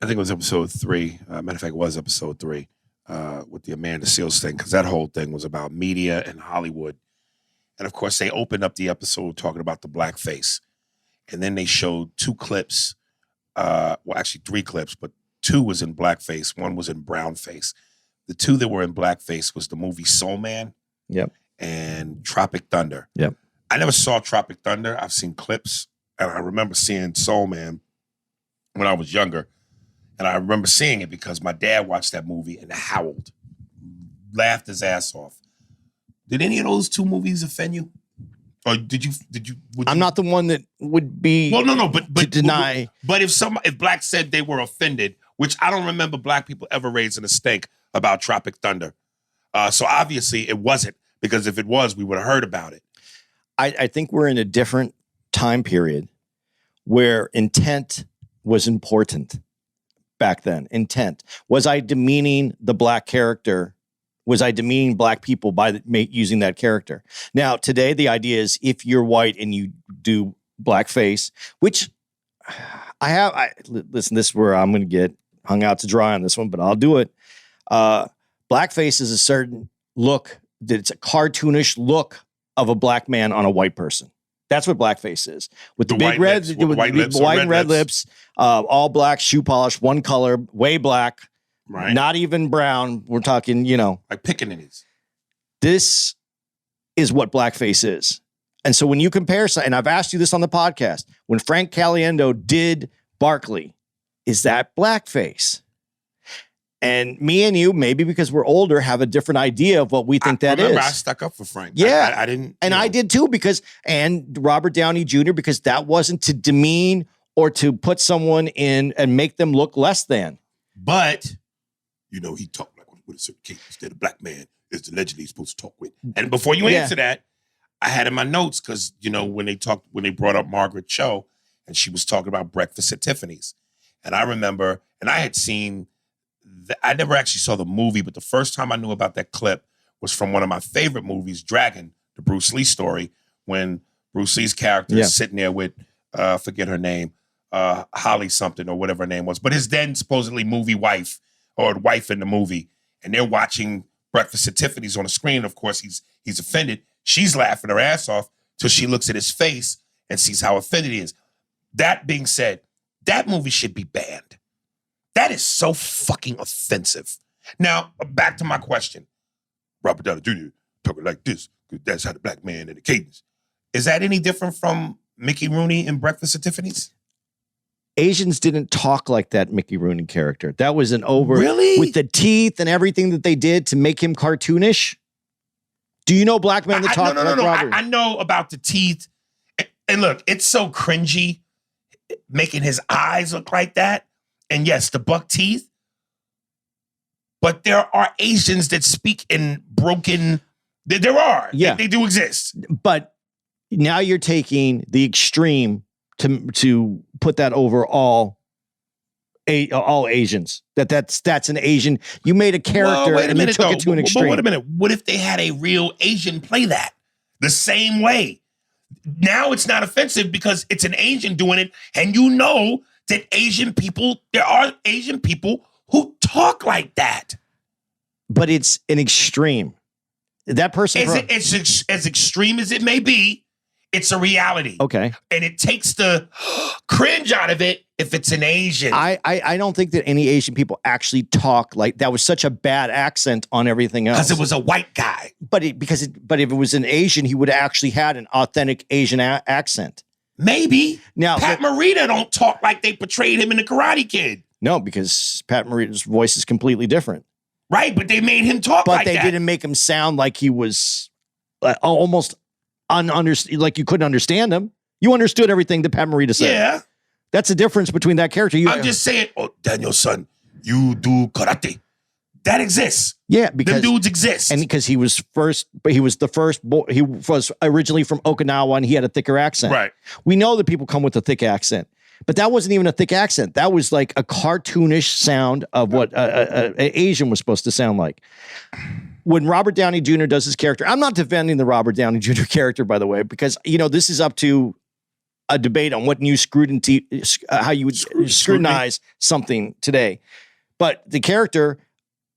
think it was episode 3. Matter of fact, it was episode 3 with the Amanda Seales thing, because that whole thing was about media and Hollywood. And of course, they opened up the episode talking about the blackface. And then they showed 2 clips, actually 3 clips, but 2 was in blackface, 1 was in brownface. The 2 that were in blackface was the movie Soul Man, and Tropic Thunder. Yep. I never saw Tropic Thunder. I've seen clips, and I remember seeing Soul Man when I was younger. And I remember seeing it because my dad watched that movie and howled, laughed his ass off. Did any of those 2 movies offend you? Or did you? I'm not the one that would be. Well, no, but deny. But if blacks said they were offended, which I don't remember black people ever raising a stink about Tropic Thunder, so obviously it wasn't, because if it was, we would have heard about it. I think we're in a different time period where intent was important back then. Intent. Was I demeaning the black character? Was I demeaning black people by using that character? Now, today, the idea is if you're white and you do blackface, which listen, this is where I'm going to get hung out to dry on this one, but I'll do it. Blackface is a certain look, it's a cartoonish look of a black man on a white person. That's what blackface is. With the big red, with white and red lips, all black, shoe polish, one color, way black. Right. Not even brown. We're talking, like pickaninnies. This is what blackface is. And so when you compare, and I've asked you this on the podcast, when Frank Caliendo did Barkley, is that blackface? And me and you, maybe because we're older, have a different idea of what we think that is. I stuck up for Frank. Yeah. I didn't. And I did too, and Robert Downey Jr., because that wasn't to demean or to put someone in and make them look less than. But he talked like with a certain cadence that a black man is allegedly supposed to talk with. And before you answer that, I had in my notes, because, when they brought up Margaret Cho, and she was talking about Breakfast at Tiffany's. And I remember, and I had seen, I never actually saw the movie, but the first time I knew about that clip was from one of my favorite movies, Dragon, the Bruce Lee story when Bruce Lee's character is sitting there with, forget her name, Holly something or whatever her name was, but his then supposedly movie wife or wife in the movie, and they're watching Breakfast at Tiffany's on the screen. Of course, he's offended. She's laughing her ass off till she looks at his face and sees how offended he is. That being said, that movie should be banned. That is so fucking offensive. Now, back to my question. Robert Downey Jr. talking like this, because that's how the black man and the cadence. Is that any different from Mickey Rooney in Breakfast at Tiffany's? Asians didn't talk like that Mickey Rooney character. That was an over Really? with the teeth and everything that they did to make him cartoonish. Do you know black men that talk like Robert? I know about the teeth. And look, it's so cringy making his eyes look like that. And yes, the buck teeth. But there are Asians that speak in broken. There are. Yeah. They do exist. But now you're taking the extreme to put that over all Asians. That's an Asian. You made a character and you took it to an extreme. But wait a minute. What if they had a real Asian play that the same way? Now it's not offensive because it's an Asian doing it, and you know that there are Asian people who talk like that. But it's an extreme. That person It's as extreme as it may be. It's a reality. Okay. And it takes the cringe out of it if it's an Asian. I don't think that any Asian people actually talk like that. Was such a bad accent on everything else. Because it was a white guy. But if it was an Asian, he would have actually had an authentic Asian accent. Maybe. Now, Pat Morita don't talk like they portrayed him in The Karate Kid. No, because Pat Morita's voice is completely different. Right, but they made him talk like that. But they didn't make him sound like he was almost like you couldn't understand him. You understood everything that Pat Morita said. Yeah. That's the difference between that character. I'm just saying, Daniel, son, you do karate. That exists. Yeah, because them dudes exist. And because he was the first he was originally from Okinawa and he had a thicker accent. Right. We know that people come with a thick accent. But that wasn't even a thick accent. That was like a cartoonish sound of what an Asian was supposed to sound like. When Robert Downey Jr. does his character, I'm not defending the Robert Downey Jr. character, by the way, because, this is up to a debate on what how you would scrutinize something today. But the character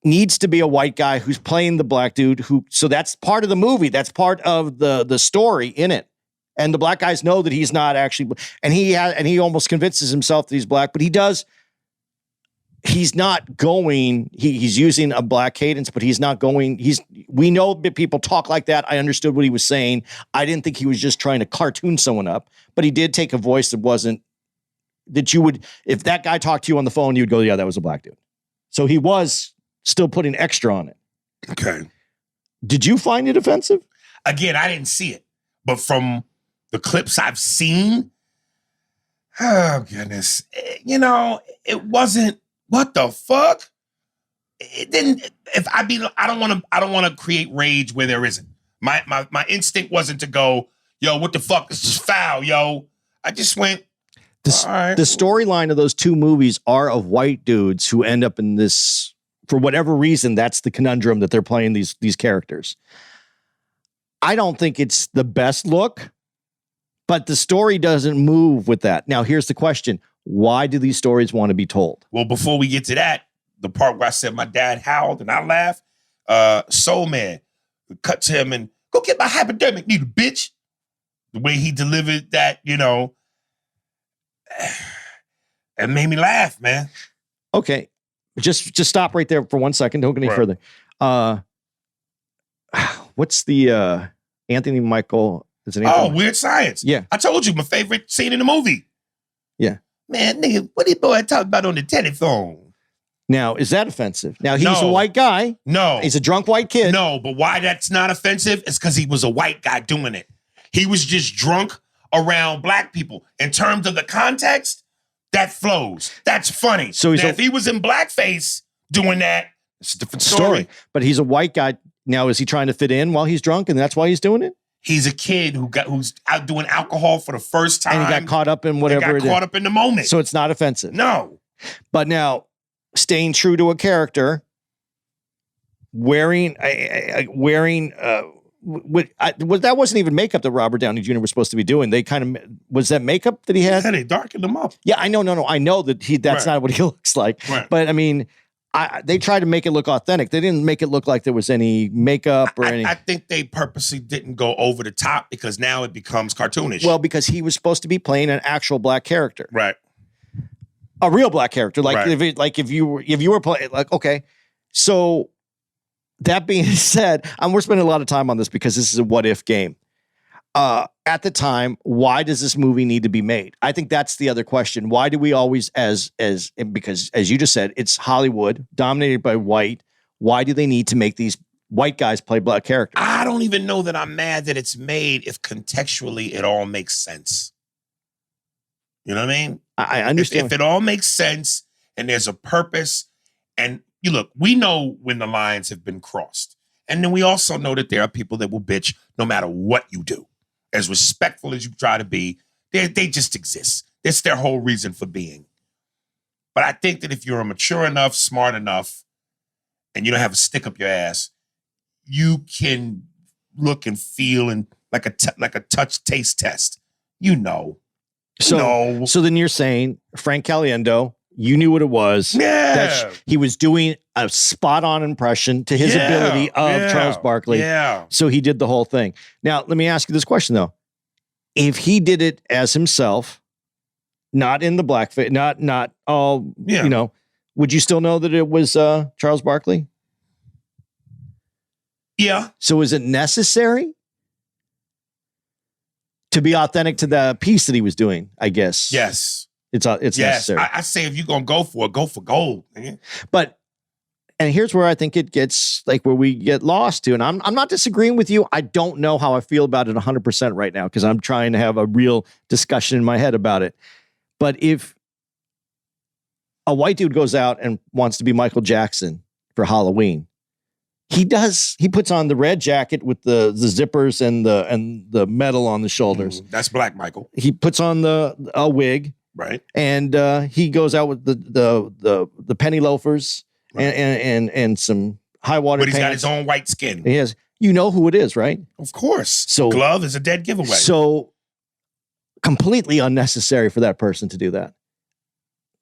needs to be a white guy who's playing the black dude so that's part of the movie. That's part of the story in it. And the black guys know that he's not actually, and he almost convinces himself that he's black, but he's not going, he's using a black cadence, but he's not going, we know that people talk like that. I understood what he was saying. I didn't think he was just trying to cartoon someone up, but he did take a voice that you would, if that guy talked to you on the phone, you would go, yeah, that was a black dude. So he was still putting extra on it. Okay. Did you find it offensive? Again, I didn't see it, but from the clips I've seen, oh goodness, it wasn't. What the fuck? It didn't. I don't want to create rage where there isn't. My instinct wasn't to go, yo, what the fuck? This is foul, yo. I just went. The storyline of those two movies are of white dudes who end up in this, for whatever reason. That's the conundrum that they're playing these characters. I don't think it's the best look. But the story doesn't move with that. Now, here's the question. Why do these stories want to be told? Well, before we get to that, the part where I said my dad howled and I laughed, Soul Man cut to him and go get my hypodermic needle, bitch. The way he delivered that, it made me laugh, man. Okay. Just stop right there for 1 second. Don't go any further. What's the Anthony Michael... Weird Science. Yeah. I told you my favorite scene in the movie. Yeah. Man, nigga, what the boy talking about on the telephone? Now, is that offensive? Now, he's a white guy. No. He's a drunk white kid. No, but why that's not offensive is because he was a white guy doing it. He was just drunk around black people. In terms of the context, that flows. That's funny. So if he was in blackface doing that, it's a different story. But he's a white guy. Now, is he trying to fit in while he's drunk and that's why he's doing it? He's a kid who's out doing alcohol for the first time. And he got caught up in whatever. Got caught up in the moment. So it's not offensive. No. But now, staying true to a character, wearing that wasn't even makeup that Robert Downey Jr. was supposed to be doing. They kind of was that makeup that he had. Yeah, they darkened him up. Yeah, I know. No, I know that that's Right. not what he looks like. Right. But I mean, they tried to make it look authentic. They didn't make it look like there was any makeup or any. I think they purposely didn't go over the top because now it becomes cartoonish. Well, because he was supposed to be playing an actual black character, right. a real black character. Like Right. if you were playing, like, okay. So that being said, we're spending a lot of time on this because this is a what if game. At the time, why does this movie need to be made? I think that's the other question. Why do we always, because as you just said, it's Hollywood dominated by white. Why do they need to make these white guys play black characters? I don't even know that I'm mad that it's made if contextually it all makes sense. You know what I mean? I understand. If it all makes sense and there's a purpose, and you look, we know when the lines have been crossed. And then we also know that there are people that will bitch no matter what you do. As respectful as you try to be, they just exist. That's their whole reason for being. But I think that if you're mature enough, smart enough, and you don't have a stick up your ass, you can look and feel and like a touch taste test. You know. So then you're saying Frank Caliendo, you knew what it was. Yeah. That he was doing a spot on impression to his ability of Charles Barkley. Yeah. So he did the whole thing. Now, let me ask you this question, though. If he did it as himself, not in the blackface, not all, Yeah. you know, would you still know that it was Charles Barkley? Yeah. So is it necessary to be authentic to the piece that he was doing, I guess? Yes. It's Yes. necessary. I say if you're going to go for it, go for gold. Man. But, and here's where I think it gets like where we get lost to. And I'm not disagreeing with you. I don't know how I feel about it 100% right now because I'm trying to have a real discussion in my head about it. But if a white dude goes out and wants to be Michael Jackson for Halloween, he puts on the red jacket with the zippers and the metal on the shoulders. That's Black Michael. He puts on a wig. Right. And he goes out with the penny loafers and some high water But he's pants. got his own white skin. He has, you know who it is, right? Of course. So glove is a dead giveaway. So completely unnecessary for that person to do that.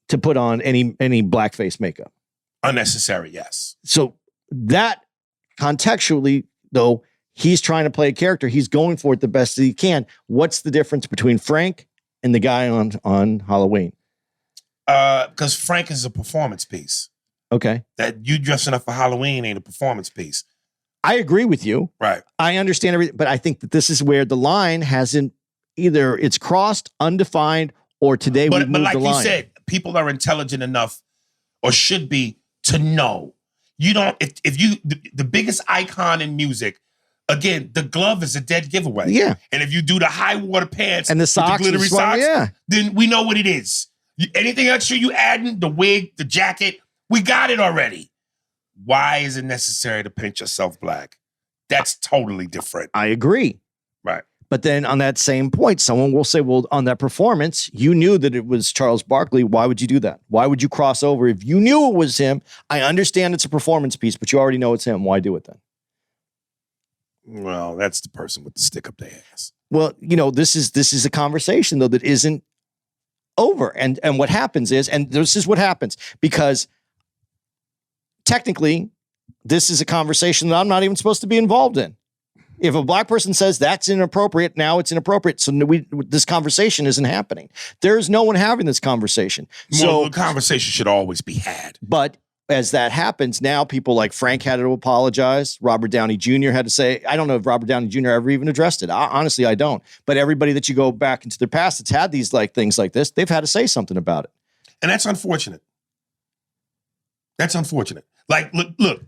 To put on any blackface makeup. Unnecessary, yes. So that contextually, though, he's trying to play a character. He's going for it the best that he can. What's the difference between Frank and the guy on Halloween? Because Frank is a performance piece. Okay. That you dressing up for Halloween ain't a performance piece. I agree with you. Right. I understand everything, but I think that this is where the line hasn't either it's crossed, undefined, or today we've moved but like the line. you said, people are intelligent enough or should be to know. You don't, if you, the biggest icon in music, again, the glove is a dead giveaway. Yeah. And if you do the high water pants And the with socks, glittery the swag, socks, yeah. then we know what it is. Anything extra you adding, the wig, the jacket, we got it already. Why is it necessary to paint yourself black? That's totally different. I agree. Right. But then on that same point, someone will say, well, on that performance, you knew that it was Charles Barkley. Why would you do that? Why would you cross over? If you knew it was him, I understand it's a performance piece, but you already know it's him. Why do it then? Well, that's the person with the stick up their ass. Well, you know, this is a conversation, though, that isn't over. And what happens is, and this is what happens, because technically, this is a conversation that I'm not even supposed to be involved in. If a black person says that's inappropriate, now it's inappropriate. So this conversation isn't happening. There's no one having this conversation. So the conversation should always be had. But as that happens, now people like Frank had to apologize. Robert Downey Jr. had to say, I don't know if Robert Downey Jr. ever even addressed it. Honestly, I don't. But everybody that you go back into their past that's had these like things like this, they've had to say something about it. And that's unfortunate. That's unfortunate. Like, look,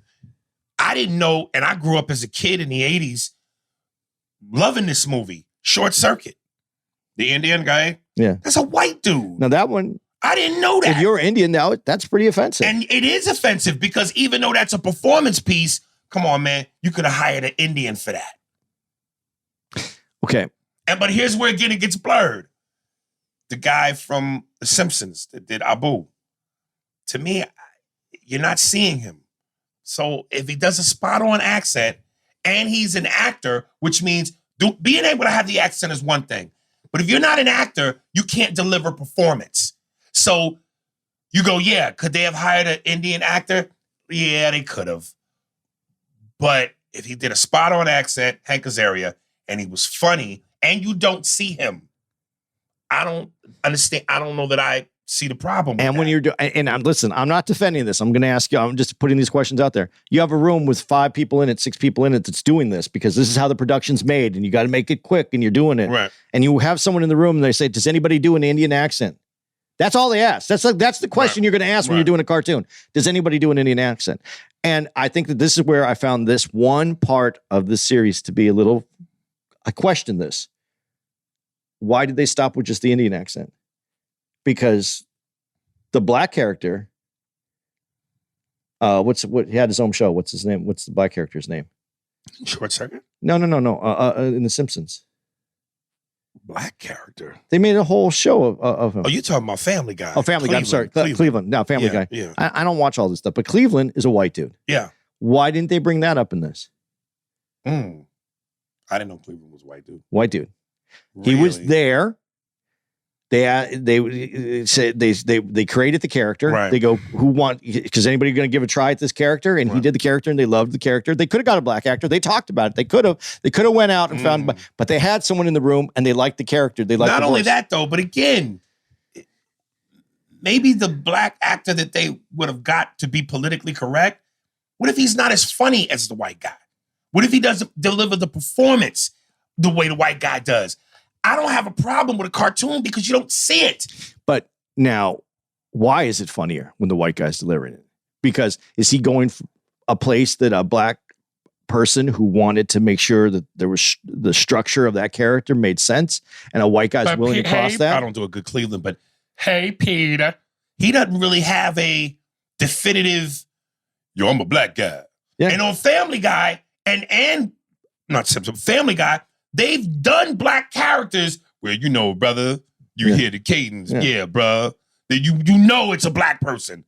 I didn't know, and I grew up as a kid in the 80s loving this movie, Short Circuit. The Indian guy. Yeah. That's a white dude. Now that one, I didn't know that. if you're Indian now, that's pretty offensive. And it is offensive because even though that's a performance piece, come on, man, you could have hired an Indian for that. Okay. But here's where again it gets blurred. The guy from The Simpsons that did Abu. To me, you're not seeing him. So if he does a spot-on accent and he's an actor, which means being able to have the accent is one thing. But if you're not an actor, you can't deliver performance. So you go, yeah, could they have hired an Indian actor? Yeah, they could have. But if he did a spot-on accent, Hank Azaria, and he was funny, and you don't see him, I don't understand. I don't know that I see the problem with And when that. you're doing, and listen, I'm not defending this. I'm going to ask you, I'm just putting these questions out there. You have a room with 5 people in it, 6 people in it that's doing this because this is how the production's made and you got to make it quick and you're doing it. Right. And you have someone in the room and they say, does anybody do an Indian accent? That's all they ask. That's the question you're going to ask when you're doing a cartoon. Does anybody do an Indian accent? And I think that this is where I found this one part of the series to be a little, I question this. Why did they stop with just the Indian accent? Because the black character, what he had his own show. What's his name? What's the black character's name? Short circuit? No. In The Simpsons. Black character. They made a whole show of him. Oh, you're talking about Family Guy. Oh, Family Guy. I'm sorry. Cleveland. No, Family Guy. Yeah. I don't watch all this stuff, but Cleveland is a white dude. Yeah. Why didn't they bring that up in this? I didn't know Cleveland was a white dude. White dude. Really? He was there. They said they created the character. Right. They go, because anybody going to give a try at this character? And he did the character, and they loved the character. They could have got a black actor. They talked about it. They could have went out and found, but they had someone in the room, and they liked the character. They liked not the only voice. that though, but again, maybe the black actor that they would have got to be politically correct. What if he's not as funny as the white guy? What if he doesn't deliver the performance the way the white guy does? I don't have a problem with a cartoon because you don't see it. But now, why is it funnier when the white guy's delivering it? Because is he going a place that a black person who wanted to make sure that there was the structure of that character made sense, and a white guy's willing to cross that? I don't do a good Cleveland, but hey, Peter, he doesn't really have a definitive. Yo, I'm a black guy, and on Family Guy and not Simpson, Family Guy. They've done black characters where, brother, you hear the cadence. Yeah, bro. You know it's a black person.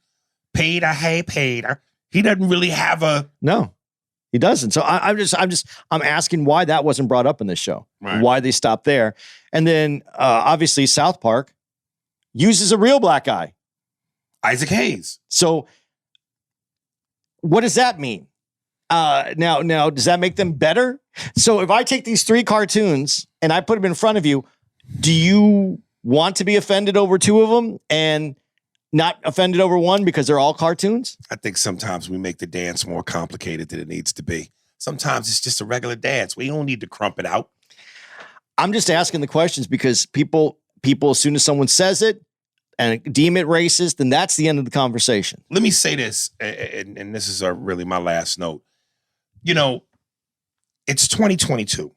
Peter, hey, Peter. He doesn't really have a... No, he doesn't. So I'm asking why that wasn't brought up in this show. Right. Why they stopped there. And then, obviously, South Park uses a real black guy. Isaac Hayes. So what does that mean? Now, does that make them better? So if I take these 3 cartoons and I put them in front of you, do you want to be offended over 2 of them and not offended over 1 because they're all cartoons? I think sometimes we make the dance more complicated than it needs to be. Sometimes it's just a regular dance. We don't need to crump it out. I'm just asking the questions because people, as soon as someone says it and deem it racist, then that's the end of the conversation. Let me say this, and this is really my last note. It's 2022,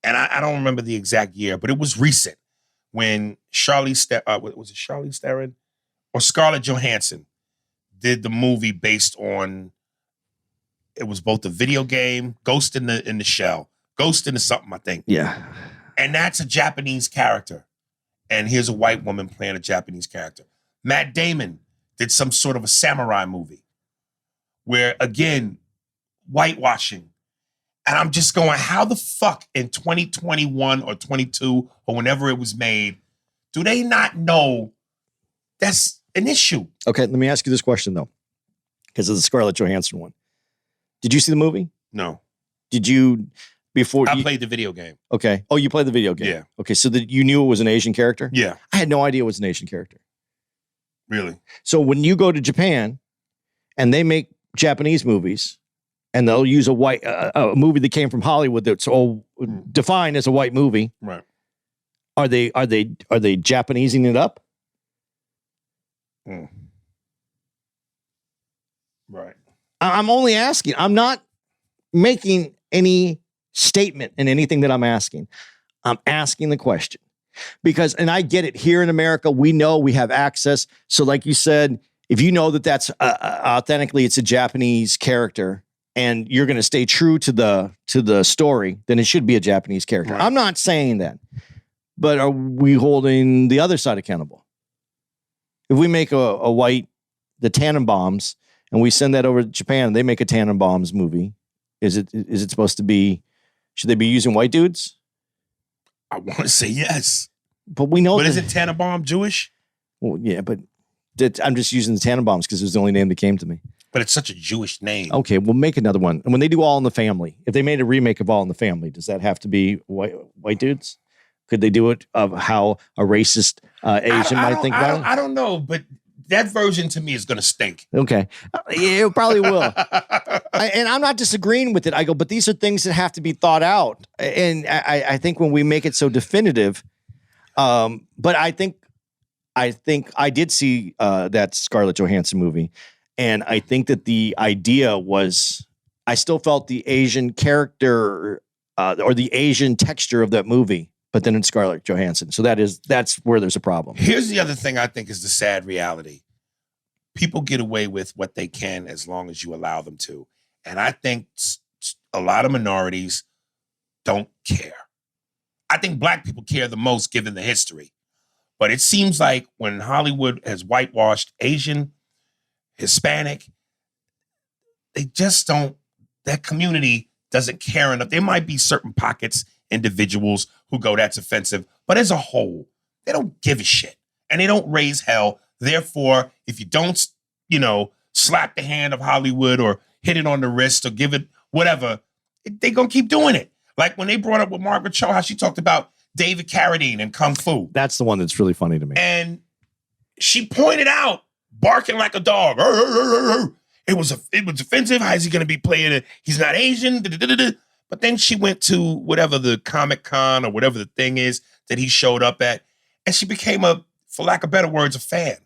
and I don't remember the exact year, but it was recent when was it Charlize Theron or Scarlett Johansson did the movie based on, it was both a video game, Ghost in the Shell, Ghost into something, I think. Yeah. And that's a Japanese character. And here's a white woman playing a Japanese character. Matt Damon did some sort of a samurai movie where, again, whitewashing. And I'm just going, how the fuck in 2021 or 22 or whenever it was made, do they not know that's an issue? Okay, let me ask you this question, though, because of the Scarlett Johansson one. Did you see the movie? No. Did you, before... I played the video game. Okay. Oh, you played the video game? Yeah. Okay, so you knew it was an Asian character? Yeah. I had no idea it was an Asian character. Really? So when you go to Japan and they make Japanese movies and they'll use a movie that came from Hollywood that's all defined as a white movie. Right. Are they Japanesing it up? Right. I'm only asking. I'm not making any statement in anything that I'm asking. I'm asking the question because, and I get it, here in America, we know we have access. So like you said, if you know that that's authentically, it's a Japanese character and you're going to stay true to the story, then it should be a Japanese character. Right. I'm not saying that, but are we holding the other side accountable? If we make a white, the Tannenbaums, and we send that over to Japan and they make a Tannenbaums movie, Is it supposed to be? Should they be using white dudes? I want to say yes. But we know. But isn't Tannenbaum Jewish? Well, yeah, but I'm just using the Tannenbaums because it was the only name that came to me. But it's such a Jewish name. Okay, we'll make another one. And when they do All in the Family, if they made a remake of All in the Family, does that have to be white dudes? Could they do it of how a racist Asian might think about it? I don't know, but that version to me is going to stink. Okay. Yeah, it probably will. And I'm not disagreeing with it. I go, but these are things that have to be thought out. And I think when we make it so definitive, but I think I did see that Scarlett Johansson movie. And I think that the idea was, I still felt the Asian character or the Asian texture of that movie, but then it's Scarlett Johansson. So that's where there's a problem. Here's the other thing I think is the sad reality. People get away with what they can as long as you allow them to. And I think a lot of minorities don't care. I think black people care the most given the history. But it seems like when Hollywood has whitewashed Asian, Hispanic, they just don't, that community doesn't care enough. There might be certain pockets, individuals who go, that's offensive, but as a whole, they don't give a shit and they don't raise hell. Therefore, if you don't, slap the hand of Hollywood or hit it on the wrist or give it whatever, they're going to keep doing it. Like when they brought up with Margaret Cho, how she talked about David Carradine and Kung Fu. That's the one that's really funny to me. And she pointed out, barking like a dog. It was offensive. How is he going to be playing it? He's not Asian. But then she went to whatever the Comic-Con or whatever the thing is that he showed up at, and she became for lack of better words, a fan.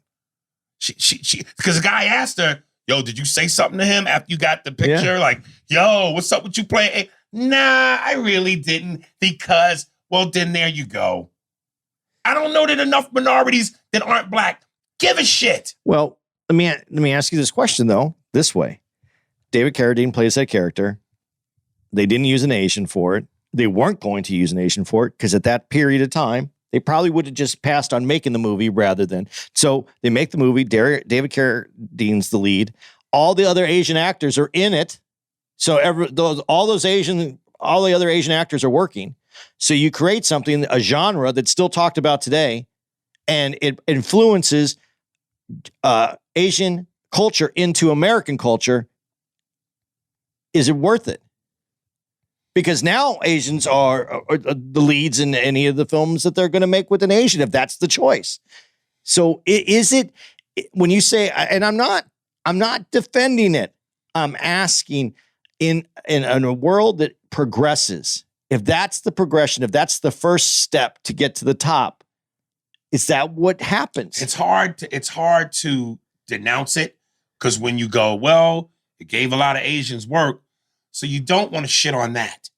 She because the guy asked her, "Yo, did you say something to him after you got the picture? Yeah. Like, yo, what's up with you playing?" Nah, I really didn't because, well, then there you go. I don't know that enough minorities that aren't black give a shit. Well, let me ask you this question though, this way. David Carradine plays that character. They didn't use an Asian for it. They weren't going to use an Asian for it because at that period of time, they probably would have just passed on making the movie rather than. So they make the movie. David Carradine's the lead. All the other Asian actors are in it. So all the other Asian actors are working. So you create something, a genre that's still talked about today, and it influences Asian culture into American culture. Is it worth it? Because now Asians are the leads in any of the films that they're going to make with an Asian, if that's the choice. So is it, when you say, and I'm not defending it, I'm asking in a world that progresses, if that's the progression, if that's the first step to get to the top, is that what happens? It's hard to denounce it because when you go, well, it gave a lot of Asians work, so you don't want to shit on that.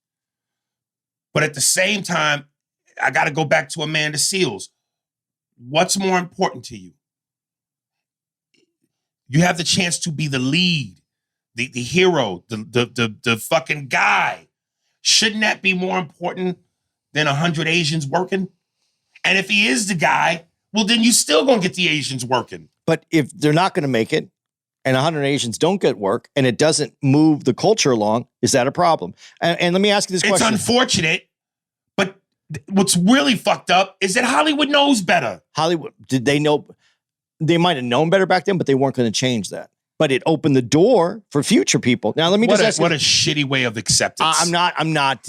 But at the same time, I got to go back to Amanda Seales. What's more important to you? You have the chance to be the lead, the hero, the fucking guy. Shouldn't that be more important than 100 Asians working? And if he is the guy, well, then you still gonna get the Asians working. But if they're not going to make it, and 100 Asians don't get work, and it doesn't move the culture along, is that a problem? And let me ask you this question. It's unfortunate, but what's really fucked up is that Hollywood knows better. Hollywood, did they know? They might have known better back then, but they weren't going to change that. But it opened the door for future people. Now, let me just ask you. What a shitty way of acceptance. I'm not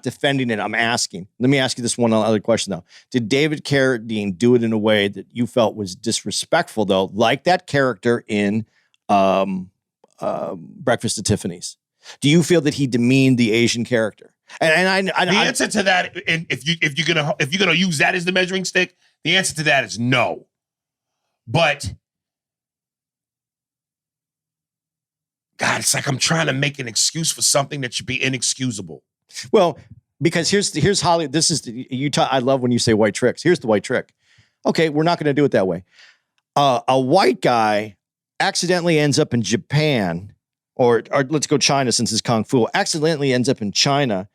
defending it. I'm asking. Let me ask you this one other question, though. Did David Carradine do it in a way that you felt was disrespectful, though, like that character in Breakfast at Tiffany's? Do you feel that he demeaned the Asian character? And the answer to that, and if you're gonna use that as the measuring stick, the answer to that is no. But God, it's like I'm trying to make an excuse for something that should be inexcusable. Well, because here's Hollywood. This is Utah. I love when you say white tricks. Here's the white trick. Okay, we're not going to do it that way. A white guy accidentally ends up in Japan, or let's go China since it's Kung Fu. Accidentally ends up in China,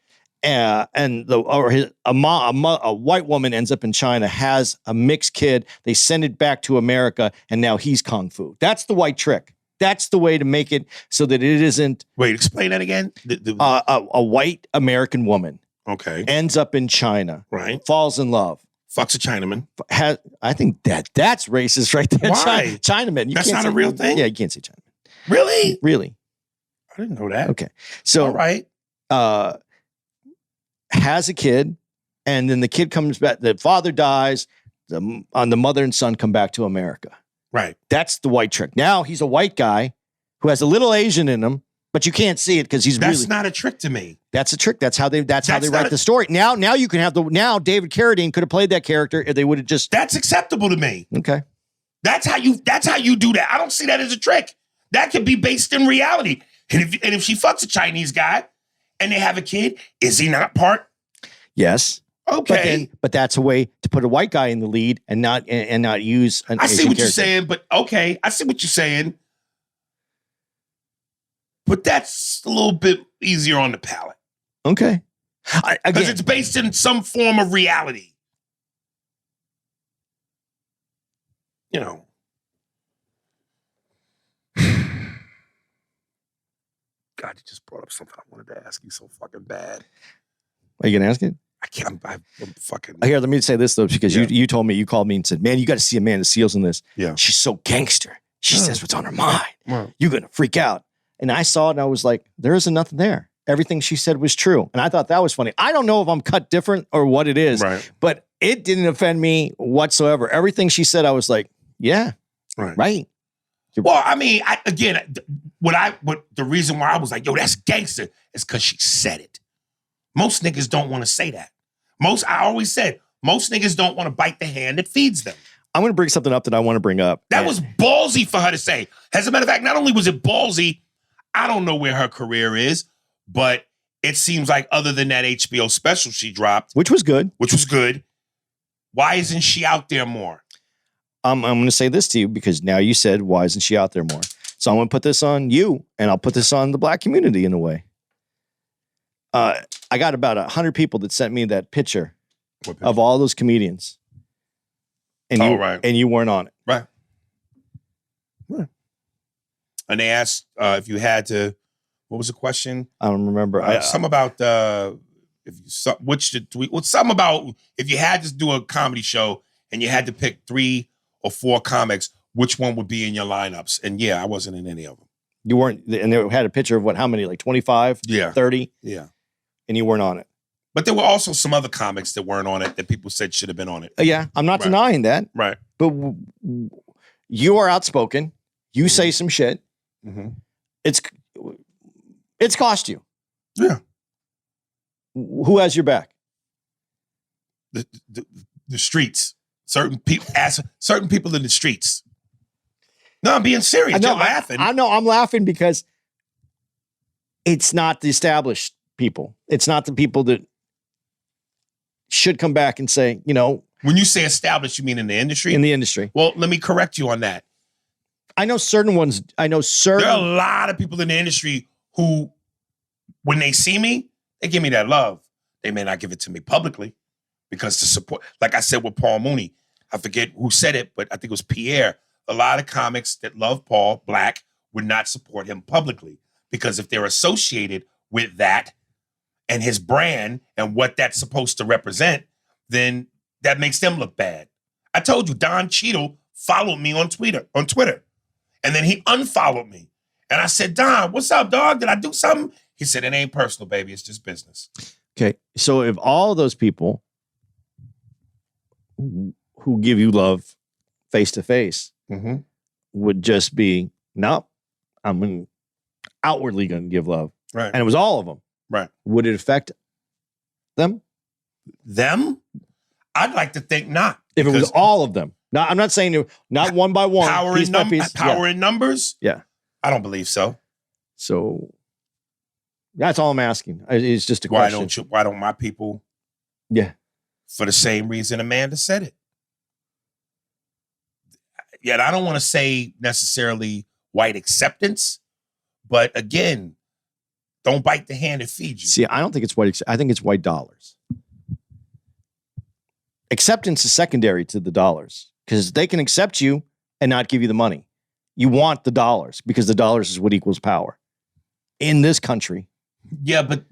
and a white woman ends up in China, has a mixed kid. They send it back to America, and now he's Kung Fu. That's the white trick. That's the way to make it so that it isn't Wait, explain that again. a white American woman Okay. ends up in China, Right. falls in love. Fucks a Chinaman. I think that's racist right there. Why? Chinaman. That's not a real thing? Yeah, you can't say Chinaman. Really? Really? I didn't know that. Okay. So, All right. has a kid, and then the kid comes back. The father dies. The mother and son come back to America. Right. That's the white trick. Now he's a white guy who has a little Asian in him, but you can't see it because he's That's really. not a trick to me. That's a trick. That's how they That's write the story. Now you can have now David Carradine could have played that character if they would have just. That's acceptable to me. Okay. That's how you do that. I don't see that as a trick. That could be based in reality. And if she fucks a Chinese guy and they have a kid, is he not part? Yes. Okay. But that's a way to put a white guy in the lead and not use an I see Asian what you're character. saying, but okay. I see what you're saying. But that's a little bit easier on the palate. Okay. Because Again, it's based in some form of reality. You know. God, you just brought up something I wanted to ask you so fucking bad. are you gonna ask it? I can't. I'm fucking. Here, let me say this though, because Yeah. you told me, you called me and said, "Man, you got to see Amanda Seals in this. Yeah. She's so gangster. She Yeah. says what's on her mind. Well, You're gonna freak out." And I saw it and I was like, "There isn't nothing there. Everything she said was true." And I thought that was funny. I don't know if I'm cut different or what it is, right. but it didn't offend me whatsoever. Everything she said, I was like, "Yeah, right." Well, I mean, what the reason why I was like, yo, that's gangster, is because she said it. Most niggas don't want to say that. I always said, most niggas don't want to bite the hand that feeds them. I'm going to bring something up that I want to bring up. That was ballsy for her to say. As a matter of fact, not only was it ballsy, I don't know where her career is, but it seems like other than that HBO special she dropped, which was good. Why isn't she out there more? I'm going to say this to you because now you said, why isn't she out there more? So I'm going to put this on you, and I'll put this on the black community in a way. I got about 100 people that sent me that picture of all those comedians. And you weren't on it. Right. And they asked if you had to, what was the question? I don't remember. Some about something about if you had to do a comedy show and you had to pick 3 or 4 comics, which one would be in your lineups? And yeah, I wasn't in any of them. You weren't, and they had a picture of how many, like 25, Yeah. 30, Yeah. and you weren't on it. But there were also some other comics that weren't on it that people said should have been on it. Yeah, I'm not Right. denying that. Right. But you are outspoken. You say some shit. Mm-hmm. It's cost you. Yeah. Who has your back? The streets. Certain people in the streets. No, I'm being serious. You're laughing. I know I'm laughing because it's not the established people. It's not the people that should come back and say, When you say established, you mean in the industry? in the industry. Well, let me correct you on that. I know certain ones. There are a lot of people in the industry who, when they see me, they give me that love. They may not give it to me publicly because to support, like I said with Paul Mooney, I forget who said it, but I think it was Pierre. A lot of comics that love Paul, black, would not support him publicly because if they're associated with that and his brand and what that's supposed to represent, then that makes them look bad. I told you, Don Cheadle followed me on Twitter, and then he unfollowed me. And I said, Don, what's up, dog? Did I do something? He said, it ain't personal, baby. It's just business. Okay. So if all those people who give you love face to face would just be, nope, I'm outwardly going to give love. Right. And it was all of them. Right. Would it affect them? Them? I'd like to think not. If it was all of them. Now, I'm not saying not one by one. Piece by piece. In numbers? Yeah. I don't believe so. So that's all I'm asking. It's just a question. Why don't my people? Yeah. For the same reason Amanda said it. Yet I don't want to say necessarily white acceptance, but again, don't bite the hand that feeds you. See, I don't think it's white. I think it's white dollars. Acceptance is secondary to the dollars because they can accept you and not give you the money. You want the dollars because the dollars is what equals power in this country. Yeah, but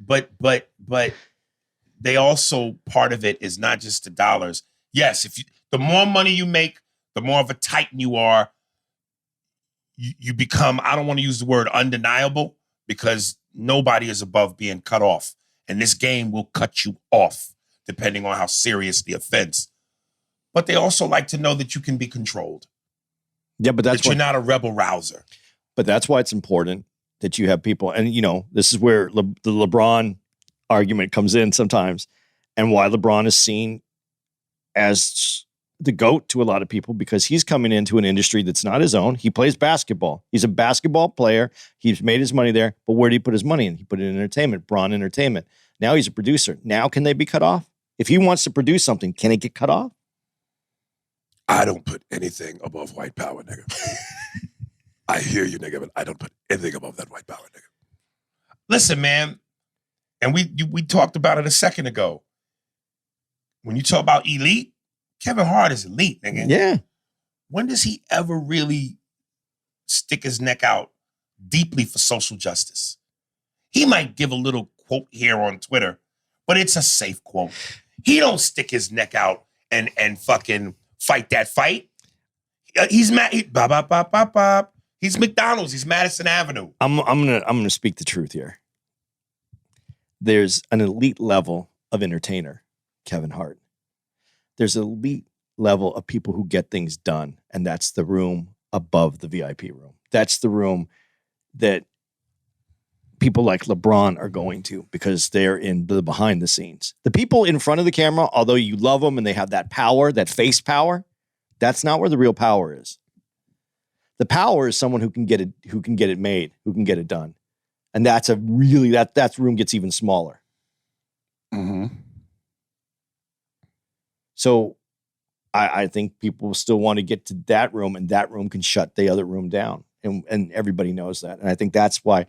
they also, part of it is not just the dollars. Yes, the more money you make, the more of a titan you are. You become, I don't want to use the word undeniable, because nobody is above being cut off. And this game will cut you off depending on how serious the offense. But they also like to know that you can be controlled. Yeah, but that's that you're not a rebel rouser. But that's why it's important that you have people. And, this is where the LeBron argument comes in sometimes, and why LeBron is seen as the GOAT to a lot of people, because he's coming into an industry that's not his own. He plays basketball. He's a basketball player. He's made his money there. But where did he put his money in? He put it in entertainment, Braun Entertainment. Now he's a producer. Now can they be cut off? If he wants to produce something, can it get cut off? I don't put anything above white power, nigga. I hear you, nigga, but I don't put anything above that white power, nigga. Listen, man, and we talked about it a second ago. When you talk about elite, Kevin Hart is elite, nigga. Yeah. When does he ever really stick his neck out deeply for social justice? He might give a little quote here on Twitter, but it's a safe quote. He don't stick his neck out and fucking fight that fight. He's mad. He's McDonald's. He's Madison Avenue. I'm gonna speak the truth here. There's an elite level of entertainer, Kevin Hart. There's an elite level of people who get things done, and that's the room above the VIP room. That's the room that people like LeBron are going to, because they're in the behind the scenes. The people in front of the camera, although you love them and they have that power, that face power, that's not where the real power is. The power is someone who can get it made, who can get it done. And that's that room gets even smaller. Mm-hmm. So I think people still want to get to that room, and that room can shut the other room down. And everybody knows that. And I think that's why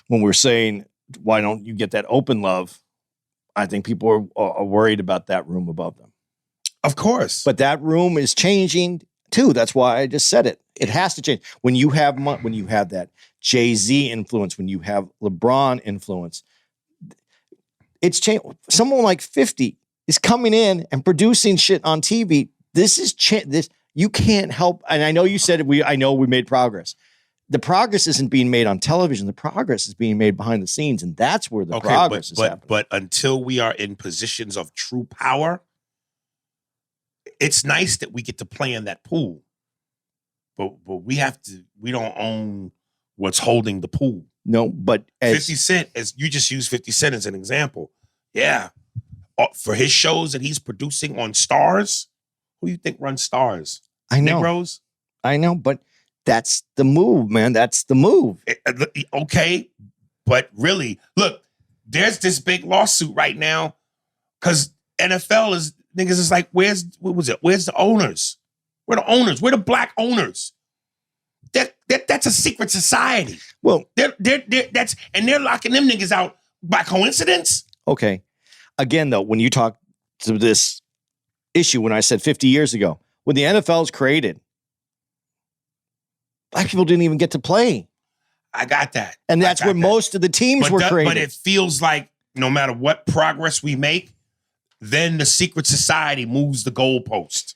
when we're saying, why don't you get that open love? I think people are worried about that room above them. Of course. But that room is changing too. That's why I just said it. It has to change. When you have that Jay-Z influence, when you have LeBron influence, it's changed. Someone like 50 is coming in and producing shit on TV. This is this. You can't help. And I know you said I know we made progress. The progress isn't being made on television. The progress is being made behind the scenes, and that's where the progress is happening. But until we are in positions of true power, it's nice that we get to play in that pool. But we don't own what's holding the pool. No, but 50 Cent, as you just used 50 Cent as an example. Yeah. For his shows that he's producing on Stars, who do you think runs Stars? I know. Negroes? I know, but that's the move, man. That's the move. Okay, but really, look, there's this big lawsuit right now because NFL is like, where's the owners? We're the owners. We're the black owners. That's a secret society. Well, they're locking them niggas out by coincidence. Okay. Again, though, when you talk to this issue, when I said 50 years ago, when the NFL was created, black people didn't even get to play. I got that. And that's where most of the teams were created. But it feels like no matter what progress we make, then the secret society moves the goalpost.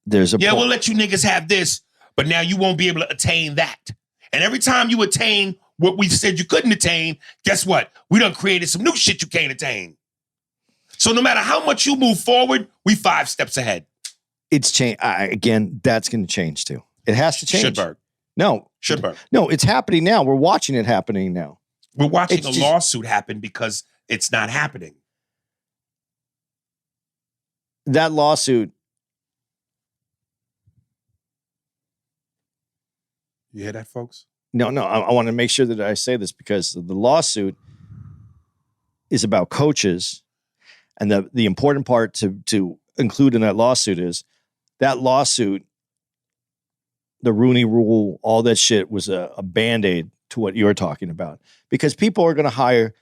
We'll let you niggas have this, but now you won't be able to attain that. And every time you attain what we said you couldn't attain, guess what? We done created some new shit you can't attain. So no matter how much you move forward, we 5 steps ahead. It's changed. Again, that's going to change too. It has to change. Shitberg. No, it's happening now. We're watching it happening now. We're watching a lawsuit happen because it's not happening. That lawsuit. You hear that, folks? No. I want to make sure that I say this because the lawsuit is about coaches. And the important part to include in that lawsuit is that lawsuit, the Rooney Rule, all that shit was a Band-Aid to what you're talking about. Because people are going to hire,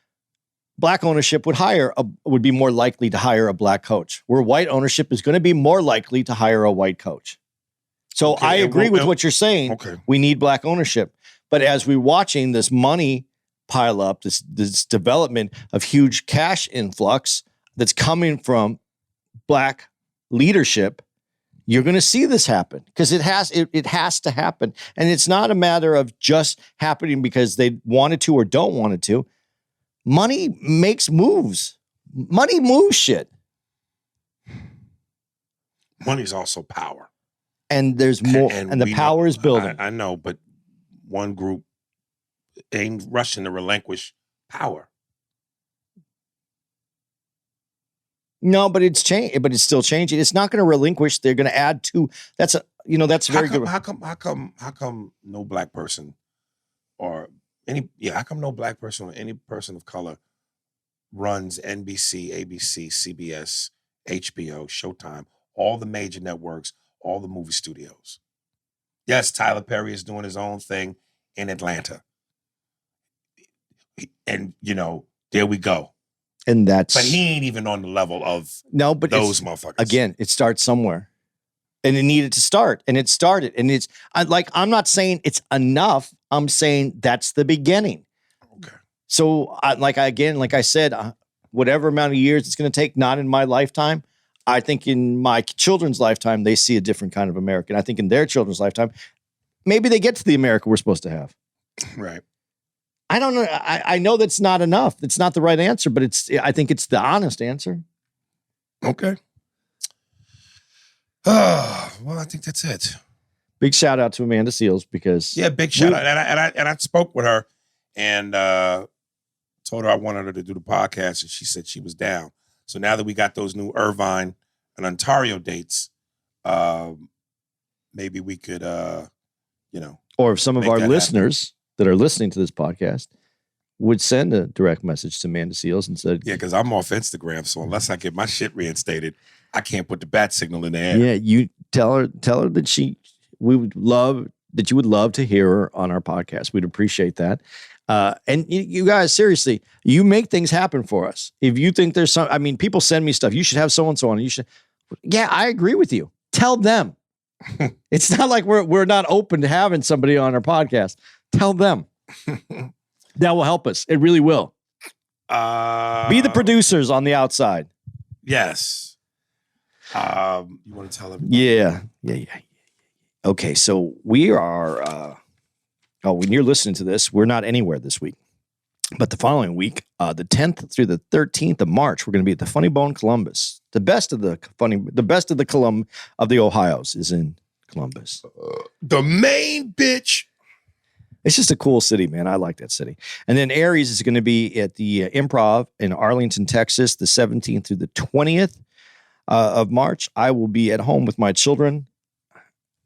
black ownership would be more likely to hire a black coach, where white ownership is going to be more likely to hire a white coach. So Okay, I and agree we'll- with what you're saying. Okay. We need black ownership. But as we're watching this money pile up, this development of huge cash influx that's coming from black leadership, you're going to see this happen because it has to happen. And it's not a matter of just happening because they wanted to or don't want it to. Money makes moves. Money moves shit. Money's also power. And there's more, and the we power know- is building. I know, but one group ain't rushing to relinquish power. No, but it's changed. But it's still changing. It's not going to relinquish. They're going to add to. That's very good. How come no black person or how come no black person or any person of color runs NBC, ABC, CBS, HBO, Showtime, all the major networks, all the movie studios? Yes, Tyler Perry is doing his own thing in Atlanta. And, there we go. And that's. But he ain't even on the level of no, but those motherfuckers. Again, it starts somewhere. And it needed to start. And it started. And I'm not saying it's enough. I'm saying that's the beginning. Okay. So, like I said, whatever amount of years it's going to take, not in my lifetime. I think in my children's lifetime, they see a different kind of American. I think in their children's lifetime, maybe they get to the America we're supposed to have. Right. I don't know. I know that's not enough. It's not the right answer, but I think it's the honest answer. Okay. Well, I think that's it. Big shout out to Amanda Seals because Big shout out. And I spoke with her and told her I wanted her to do the podcast, and she said she was down. So now that we got those new Irvine and Ontario dates, maybe we could, or if some of make our that listeners that are listening to this podcast would send a direct message to Amanda Seals and said, yeah, because I'm off Instagram, so unless I get my shit reinstated, I can't put the bat signal in the air. yeah, you tell her that you would love to hear her on our podcast. We'd appreciate that. And you guys, seriously, you make things happen for us. If you think there's people send me stuff. You should have so-and-so on. Yeah, I agree with you. Tell them. It's not like we're not open to having somebody on our podcast. Tell them. That will help us. It really will. Be the producers on the outside. Yes. You want to tell everybody? Yeah. Okay, so we are. When you're listening to this, we're not anywhere this week, but the following week, the 10th through the 13th of March, we're going to be at the Funny Bone Columbus. The best of the Ohios is in Columbus. The main bitch. It's just a cool city, man. I like that city. And then Aries is going to be at the Improv in Arlington, Texas, the 17th through the 20th of March. I will be at home with my children.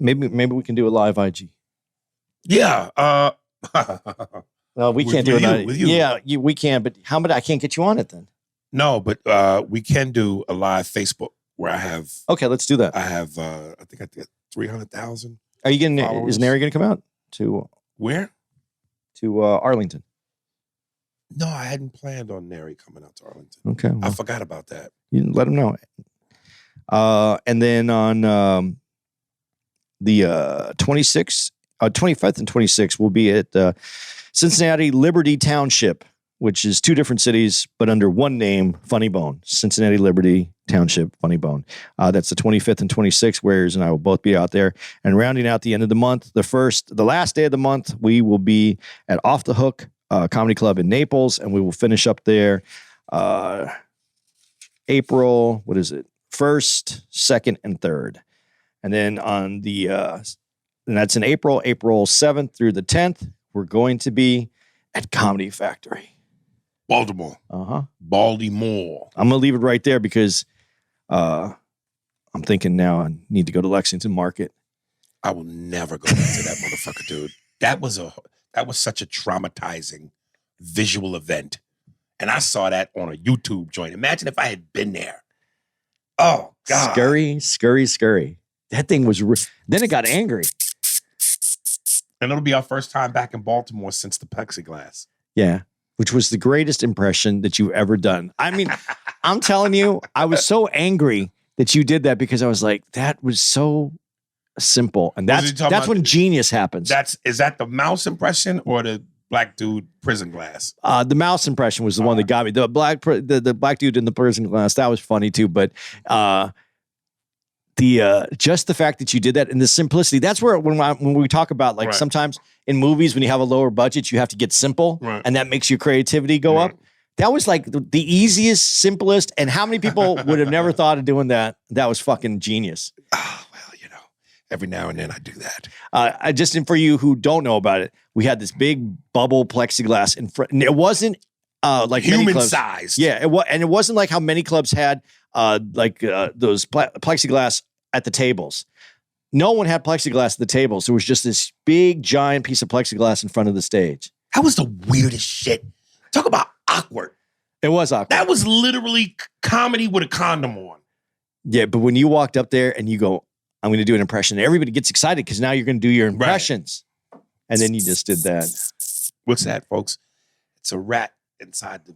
Maybe we can do a live IG. Yeah. We can't do it. With you. Yeah, we can. But how about I can't get you on it then? No, but we can do a live Facebook where I have. Okay, let's do that. I have. I think I did 300,000. Are you going? Followers. Is Nary going to come out to Where? Arlington? No, I hadn't planned on Nary coming out to Arlington. Okay, I forgot about that. You let him know. And then on the 25th and 26th, we'll be at Cincinnati Liberty Township, which is two different cities, but under one name, Funny Bone. Cincinnati Liberty Township, Funny Bone. That's the 25th and 26th. Warriors and I will both be out there. And rounding out the end of the month, the last day of the month, we will be at Off the Hook Comedy Club in Naples, and we will finish up there April, 1st, 2nd, and 3rd. And then on and that's in April 7th through the 10th, we're going to be at Comedy Factory. Baltimore. Baltimore. I'm going to leave it right there because I'm thinking now I need to go to Lexington Market. I will never go back to that motherfucker, dude. That was such a traumatizing visual event. And I saw that on a YouTube joint. Imagine if I had been there. Oh, God. Scurry. That thing was... Then it got angry. And it'll be our first time back in Baltimore since the plexiglass. Yeah, which was the greatest impression that you've ever done. I mean, I'm telling you, I was so angry that you did that because I was like, that was so simple. And Was he that's talking about- when genius happens. Is that the mouse impression or the black dude prison glass? The mouse impression was the one that got me. The black dude in the prison glass, that was funny too. But just the fact that you did that and the simplicity, that's where when we talk about like sometimes in movies when you have a lower budget, you have to get simple and that makes your creativity go up. That was like the easiest, simplest, and how many people would have never thought of doing that? That was fucking genius. Oh, well, every now and then I do that. And for you who don't know about it, we had this big bubble plexiglass in front. It wasn't like many Human clubs. sized. Yeah, and it wasn't like how many clubs had those plexiglass at the tables. No one had plexiglass at the tables. There was just this big, giant piece of plexiglass in front of the stage. That was the weirdest shit. Talk about awkward. It was awkward. That was literally comedy with a condom on. Yeah, but when you walked up there and you go, I'm going to do an impression, everybody gets excited because now you're going to do your impressions. Right. And then you just did that. What's that, folks? It's a rat inside the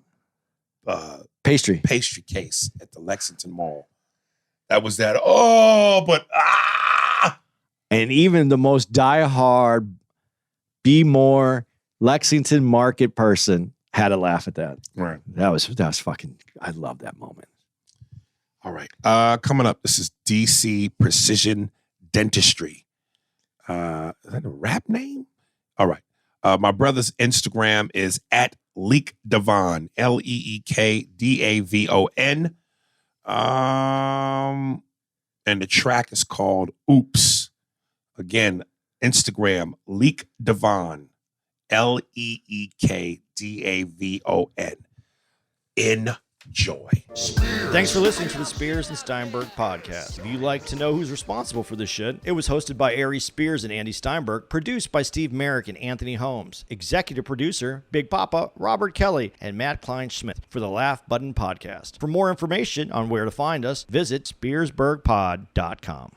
pastry case at the Lexington Mall. That was that. Oh, but And even the most diehard, be more Lexington Market person had a laugh at that. Right. That was fucking. I love that moment. All right. Coming up, this is DC Precision Dentistry. Is that a rap name? All right. My brother's Instagram is at LeekDavon, LeekDavon. And the track is called Oops. Again, Instagram, LeekDavon, LeekDavon. Enjoy. Thanks for listening to the Spears and Steinberg podcast. If you'd like to know who's responsible for this shit, it was hosted by Ari Spears and Andy Steinberg, produced by Steve Merrick and Anthony Holmes, executive producer, Big Papa, Robert Kelly, and Matt Klein-Schmidt for the Laugh Button podcast. For more information on where to find us, visit SpearsburgPod.com.